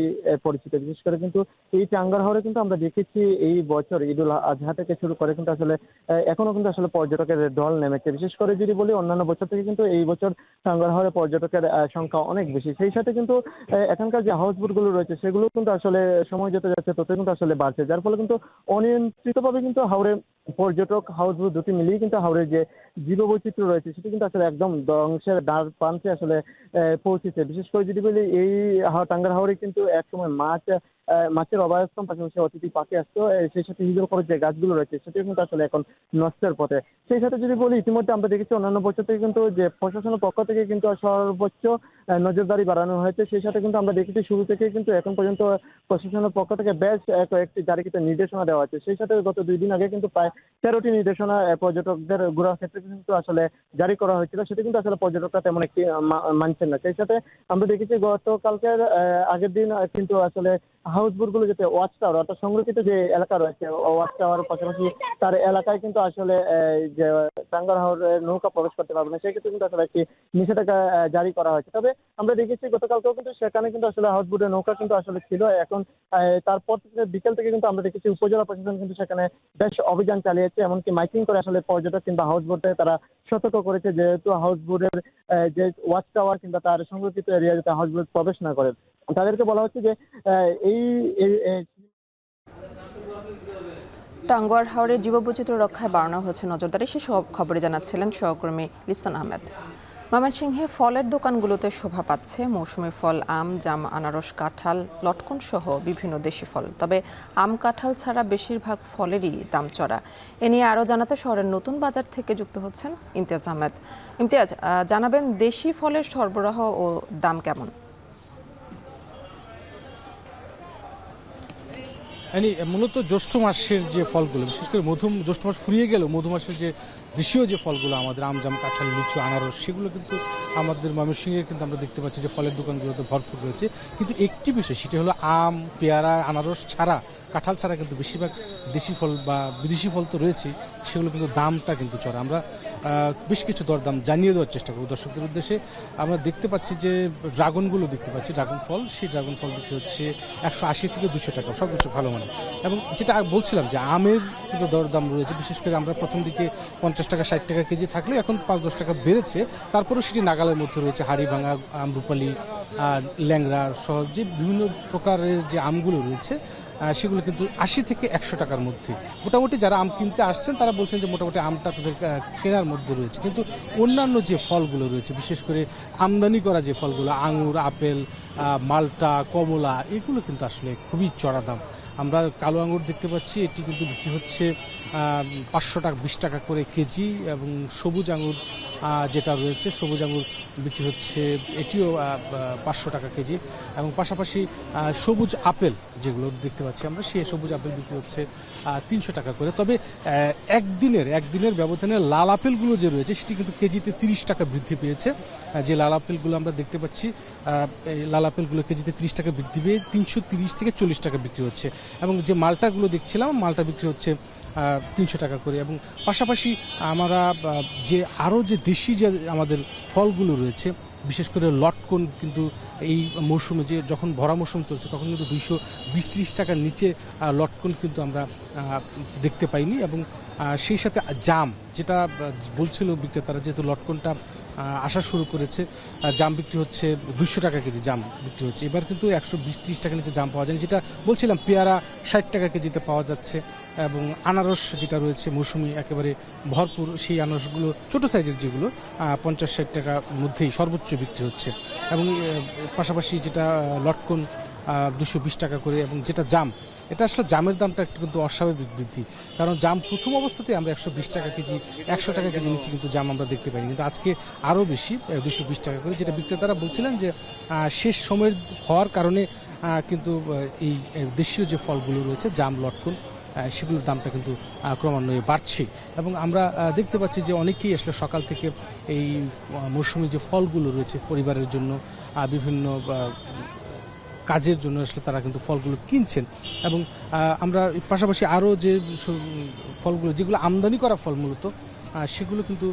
পরিচিত। বিশেষ করে কিন্তু এই টাঙ্গর হাওরে কিন্তু আমরা দেখেছি এই বছর ঈদুল আজহা থেকে শুরু করে কিন্তু আসলে এখনো কিন্তু আসলে পর্যটকের ঢল নেমেছে। বিশেষ করে যদি বলি অন্যান্য বছর থেকে কিন্তু এই বছর টাঙ্গর হাওরে পর্যটকের সংখ্যা অনেক বেশি। সেই সাথে কিন্তু এখানকার যে হাউসবোটগুলো রয়েছে সেগুলো কিন্তু আসলে সময় যত যাচ্ছে তত কিন্তু আসলে বাড়ছে, যার ফলে কিন্তু অনিয়ন্ত্রিতভাবে কিন্তু হাওরে পর্যটক হাউসবোট দুটি মিলিয়ে কিন্তু হাওরের যে জীববৈচিত্র্য রয়েছে সেটি কিন্তু আসলে একদম ধ্বংসের দ্বার প্রান্তে আসলে পৌঁছেছে। বিশেষ করে যদি বলি এই টাঙ্গার হাওরে কিন্তু একসময় মাছের অভয়াশ্রম, পাশাপাশি অতিথি পাখি আসতো, সেই সাথে হিজল করার যে গাছগুলো রয়েছে সেটিও কিন্তু আসলে এখন নষ্টের পথে। সেই সাথে যদি বলি ইতিমধ্যে আমরা দেখেছি অন্যান্য বছর থেকে কিন্তু যে প্রশাসনের পক্ষ থেকে কিন্তু সর্বোচ্চ নজরদারি বাড়ানো হয়েছে। সেই সাথে কিন্তু আমরা দেখেছি শুরু থেকে কিন্তু এখন পর্যন্ত প্রশাসনের পক্ষ থেকে বেশ কয়েকটি জারিকৃত নির্দেশনা দেওয়া হয়েছে। সেই সাথে গত 2 দিন আগে কিন্তু প্রায় 13টি নির্দেশনা পর্যটকদের ঘোরার ক্ষেত্রে কিন্তু আসলে জারি করা হয়েছিল, সেটা কিন্তু আসলে পর্যটকরা তেমন একটি মানছেন না। সেই সাথে আমরা দেখেছি গতকালকের আগের দিন কিন্তু আসলে হাউসবোটগুলো যেতে ওয়াচ টাওয়ার অর্থাৎ সংরক্ষিত যে এলাকা রয়েছে ওয়াচ টাওয়ার পাশাপাশি তার এলাকায় কিন্তু আসলে যে টাঙ্গার হাওরে নৌকা প্রবেশ করতে পারবে না, সেক্ষেত্রে কিন্তু আসলে একটি নিষেধাজ্ঞা জারি করা হয়েছে। তবে আমরা দেখেছি গতকালকেও কিন্তু সেখানে কিন্তু আসলে হাউসবোটের নৌকা কিন্তু আসলে ছিল। এখন তারপর থেকে বিকেল থেকে কিন্তু আমরা দেখেছি উপজেলা প্রশাসন কিন্তু সেখানে বেশ অভিযান চালিয়েছে, এমনকি মাইকিং করে আসলে পর্যটক কিংবা হাউসবোটে তারা সতর্ক করেছে যেহেতু হাউসবোটের যে ওয়াচ টাওয়ার কিংবা তার সংরক্ষিত এরিয়া যাতে হাউসবোট প্রবেশ না করে। তাদেরকে বলা হচ্ছে যে টাঙ্গুয়ার হাওরের জীববৈচিত্র্য রক্ষায় বাড়ানো হয়েছে নজরদারি। সেসব খবরে জানাচ্ছিলেন সহকর্মী লিপসান আহমেদ। ময়মনসিংহে ফলের দোকানগুলোতে শোভা পাচ্ছে মৌসুমী ফল, আম, জাম, আনারস, কাঁঠাল, লটকন সহ বিভিন্ন দেশি ফল। তবে আম, কাঁঠাল ছাড়া বেশিরভাগ ফলেরই দাম চড়া। এ নিয়ে আরও জানাতে শহরের নতুন বাজার থেকে যুক্ত হচ্ছেন ইমতিয়াজ আহমেদ। ইমতিয়াজ, জানাবেন দেশি ফলের সরবরাহ ও দাম কেমন? মূলত জ্যৈষ্ঠ মাসের যে ফলগুলো, বিশেষ করে জ্যৈষ্ঠ মাস ফুরিয়ে গেলেও মধু মাসের যে দেশীয় যে ফলগুলো আমাদের আম, জাম, কাঁঠাল, লিচু, আনারস, সেগুলো কিন্তু আমাদের ময়মনসিংহে কিন্তু আমরা দেখতে পাচ্ছি যে ফলের দোকানগুলোতে ভরপুর রয়েছে। কিন্তু একটি বিষয়, সেটা হলো আম, পেয়ারা, আনারস ছাড়া, কাঁঠাল ছাড়া কিন্তু বেশিরভাগ দেশি ফল বা বিদেশি ফল তো রয়েছে, সেগুলো কিন্তু দামটা কিন্তু চড়া। আমরা বেশ কিছু দরদাম জানিয়ে দেওয়ার চেষ্টা করব দর্শকদের উদ্দেশ্যে। আমরা দেখতে পাচ্ছি যে ড্রাগনগুলো দেখতে পাচ্ছি, ড্রাগন ফল, সেই ড্রাগন ফল বিক্রি হচ্ছে 180 থেকে 200 টাকা, সব কিছু ভালো মানে। এবং যেটা বলছিলাম যে আমের কিন্তু দরদাম রয়েছে, বিশেষ করে আমরা প্রথম দিকে 50 টাকা 60 টাকা কেজি থাকলে এখন 5-10 টাকা বেড়েছে, তারপরেও সেটি নাগালের মধ্যে রয়েছে। হাড়িভাঙা, আমরুপালি, ল্যাংড়া সহ যে বিভিন্ন প্রকারের যে আমগুলো রয়েছে সেগুলো কিন্তু 80 থেকে 100 টাকার মধ্যে। মোটামুটি যারা আম কিনতে আসছেন তারা বলছেন যে মোটামুটি আমটা তাদের কেনার মধ্যে রয়েছে। কিন্তু অন্যান্য যে ফলগুলো রয়েছে, বিশেষ করে আমদানি করা যে ফলগুলো, আঙুর, আপেল, মালটা, কমলা, এগুলো কিন্তু আসলে খুবই চড়া দাম। আমরা কালো আঙুর দেখতে পাচ্ছি, এটি কিন্তু বিক্রি হচ্ছে 500 টাকা 20 টাকা করে কেজি। এবং সবুজ আঙুর যেটা রয়েছে, সবুজ আঙুর বিক্রি হচ্ছে এটিও 500 টাকা কেজি। এবং পাশাপাশি সবুজ আপেল যেগুলো দেখতে পাচ্ছি আমরা, সেই সবুজ আপেল বিক্রি হচ্ছে 300 টাকা করে। তবে একদিনের ব্যবধানে লাল আপেলগুলো যে রয়েছে সেটি কিন্তু কেজিতে 30 টাকা বৃদ্ধি পেয়েছে। যে লাল আপেলগুলো আমরা দেখতে পাচ্ছি, এই লাল আপেলগুলো কেজিতে 30 টাকা বৃদ্ধি পেয়ে 330 থেকে 40 টাকা বিক্রি হচ্ছে। এবং যে মালটাগুলো দেখছিলাম, মালটা বিক্রি হচ্ছে 300 টাকা করে। এবং পাশাপাশি আমরা যে আরও যে দেশি যে আমাদের ফলগুলো রয়েছে, বিশেষ করে লটকন কিন্তু এই মৌসুমে যে যখন ভরা মৌসুম চলছে তখন কিন্তু 220-30 টাকার নিচে লটকন কিন্তু আমরা দেখতে পাইনি। এবং সেই সাথে জাম, যেটা বলছিল বিক্রেতারা, যেহেতু লটকনটা আসা শুরু করেছে, জাম বিক্রি হচ্ছে 200 টাকা কেজি, জাম বিক্রি হচ্ছে। এবার কিন্তু 120-30 টাকা নিচে জাম পাওয়া যায়, যেটা বলছিলাম পেয়ারা 60 টাকা কেজিতে পাওয়া যাচ্ছে। এবং আনারস যেটা রয়েছে মৌসুমি একেবারে ভরপুর, সেই আনারসগুলো ছোটো সাইজের যেগুলো 50-60 টাকার মধ্যেই সর্বোচ্চ বিক্রি হচ্ছে। এবং পাশাপাশি যেটা লটকন 220 টাকা করে। এবং যেটা জাম, এটা আসলে জামের দামটা একটু কিন্তু অস্বাভাবিক বৃদ্ধি, কারণ জাম প্রথম অবস্থাতে আমরা 120 টাকা কেজি 100 টাকা কেজি নিচ্ছি, কিন্তু জাম আমরা দেখতে পাইনি, কিন্তু আজকে আরও বেশি 220 টাকা করে। যেটা বিক্রেতারা বলছিলেন যে শেষ সময়ের হওয়ার কারণে কিন্তু এই দেশীয় যে ফলগুলো রয়েছে, জাম, লটকন, সেগুলোর দামটা কিন্তু ক্রমান্বয়ে বাড়ছে। এবং আমরা দেখতে পাচ্ছি যে অনেকেই আসলে সকাল থেকে এই মৌসুমি যে ফলগুলো রয়েছে পরিবারের জন্য বিভিন্ন কাজের জন্য আসলে তারা কিন্তু ফলগুলো কিনছেন। এবং আমরা পাশাপাশি আরও যে ফলগুলো যেগুলো আমদানি করা ফল মূলত সেগুলো কিন্তু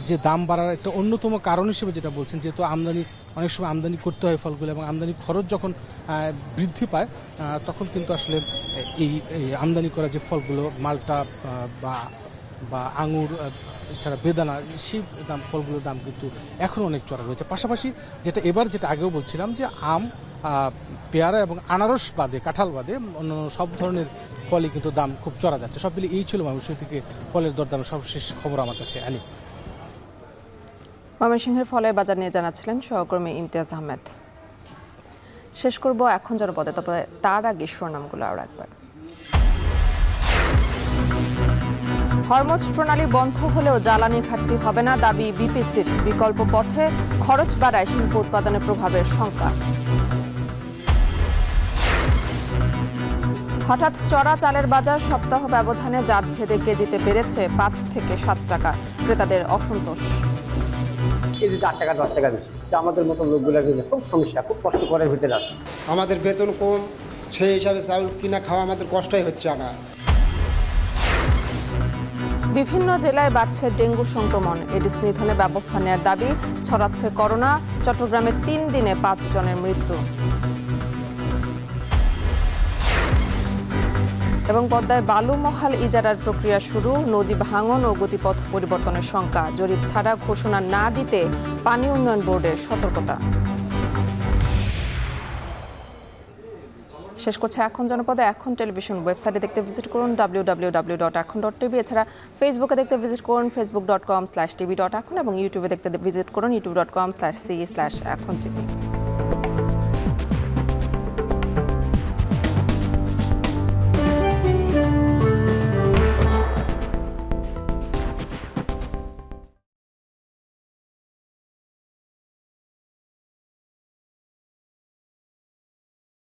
যে দাম বাড়ার একটা অন্যতম কারণ হিসেবে যেটা বলছেন, যেহেতু অনেক সময় আমদানি করতে হয় ফলগুলো এবং আমদানি খরচ যখন বৃদ্ধি পায় তখন কিন্তু আসলে এই আমদানি করা যে ফলগুলো মালটা বা আঙুর এছাড়া বেদানা সেই ফলগুলোর দাম কিন্তু এখনও অনেক চড়া রয়েছে। পাশাপাশি যেটা আগেও বলছিলাম যে আম, পেয়ারা এবং আনারস বাদে, কাঁঠাল বাদে অন্য সব ধরনের ফলই কিন্তু দাম খুব চড়া যাচ্ছে। সব মিলে এই ছিল ময়মনসিংহ থেকে ফলের দরদামের সর্বশেষ খবর আমার কাছে। আনি ময়মনসিংহের ফলের বাজার নিয়ে জানাচ্ছিলেন সহকর্মী ইমতিয়াজ আহমেদ। শেষ করব এখন জনপদে, তবে তার আগে শিরোনামগুলো আরও একবার। হরমুজ প্রণালী বন্ধ হলেও জ্বালানি ঘাটতি হবে না, দাবি বিপিসির। বিকল্প পথে খরচ বাড়ায় শিল্প উৎপাদনের প্রভাবের শঙ্কা। হঠাৎ চড়া চালের বাজার, সপ্তাহ ব্যবধানে জাত ভেদে কেজিতে বেড়েছে 5 থেকে 7 টাকা, ক্রেতাদের অসন্তোষ। কেজি 8 টাকা 10 টাকা বেশি, আমাদের মতো লোকগুলো খুব সমস্যা, খুব কষ্ট করে ভিতরে আসে। আমাদের বেতন কম, সেই হিসাবে চাউল কিনা খাওয়া আমাদের কষ্টই হচ্ছে না। বিভিন্ন জেলায় বাড়ছে ডেঙ্গু সংক্রমণ, এডিস নিধনে ব্যবস্থা নেওয়ার দাবি। ছড়াচ্ছে করোনা, চট্টগ্রামে 3 দিনে 5 জনের মৃত্যু। এবং পদ্মায় বালু মহাল ইজারার প্রক্রিয়া শুরু, নদী ভাঙন ও গতিপথ পরিবর্তনের শঙ্কা। জরিপ ছাড়া ঘোষণা না দিতে পানি উন্নয়ন বোর্ডের সতর্কতা। শেষ করছে এখন জনপদে। এখন টেলিভিশন ওয়েবসাইটে দেখতে ভিজিট করুন www.ekhon.tv। এছাড়া ফেসবুকে দেখতে ভিজিট করুন facebook.com/tv.ekhon এবং ইউটিউবে দেখতে ভিজিট করুন youtube.com/c/ekhon tv।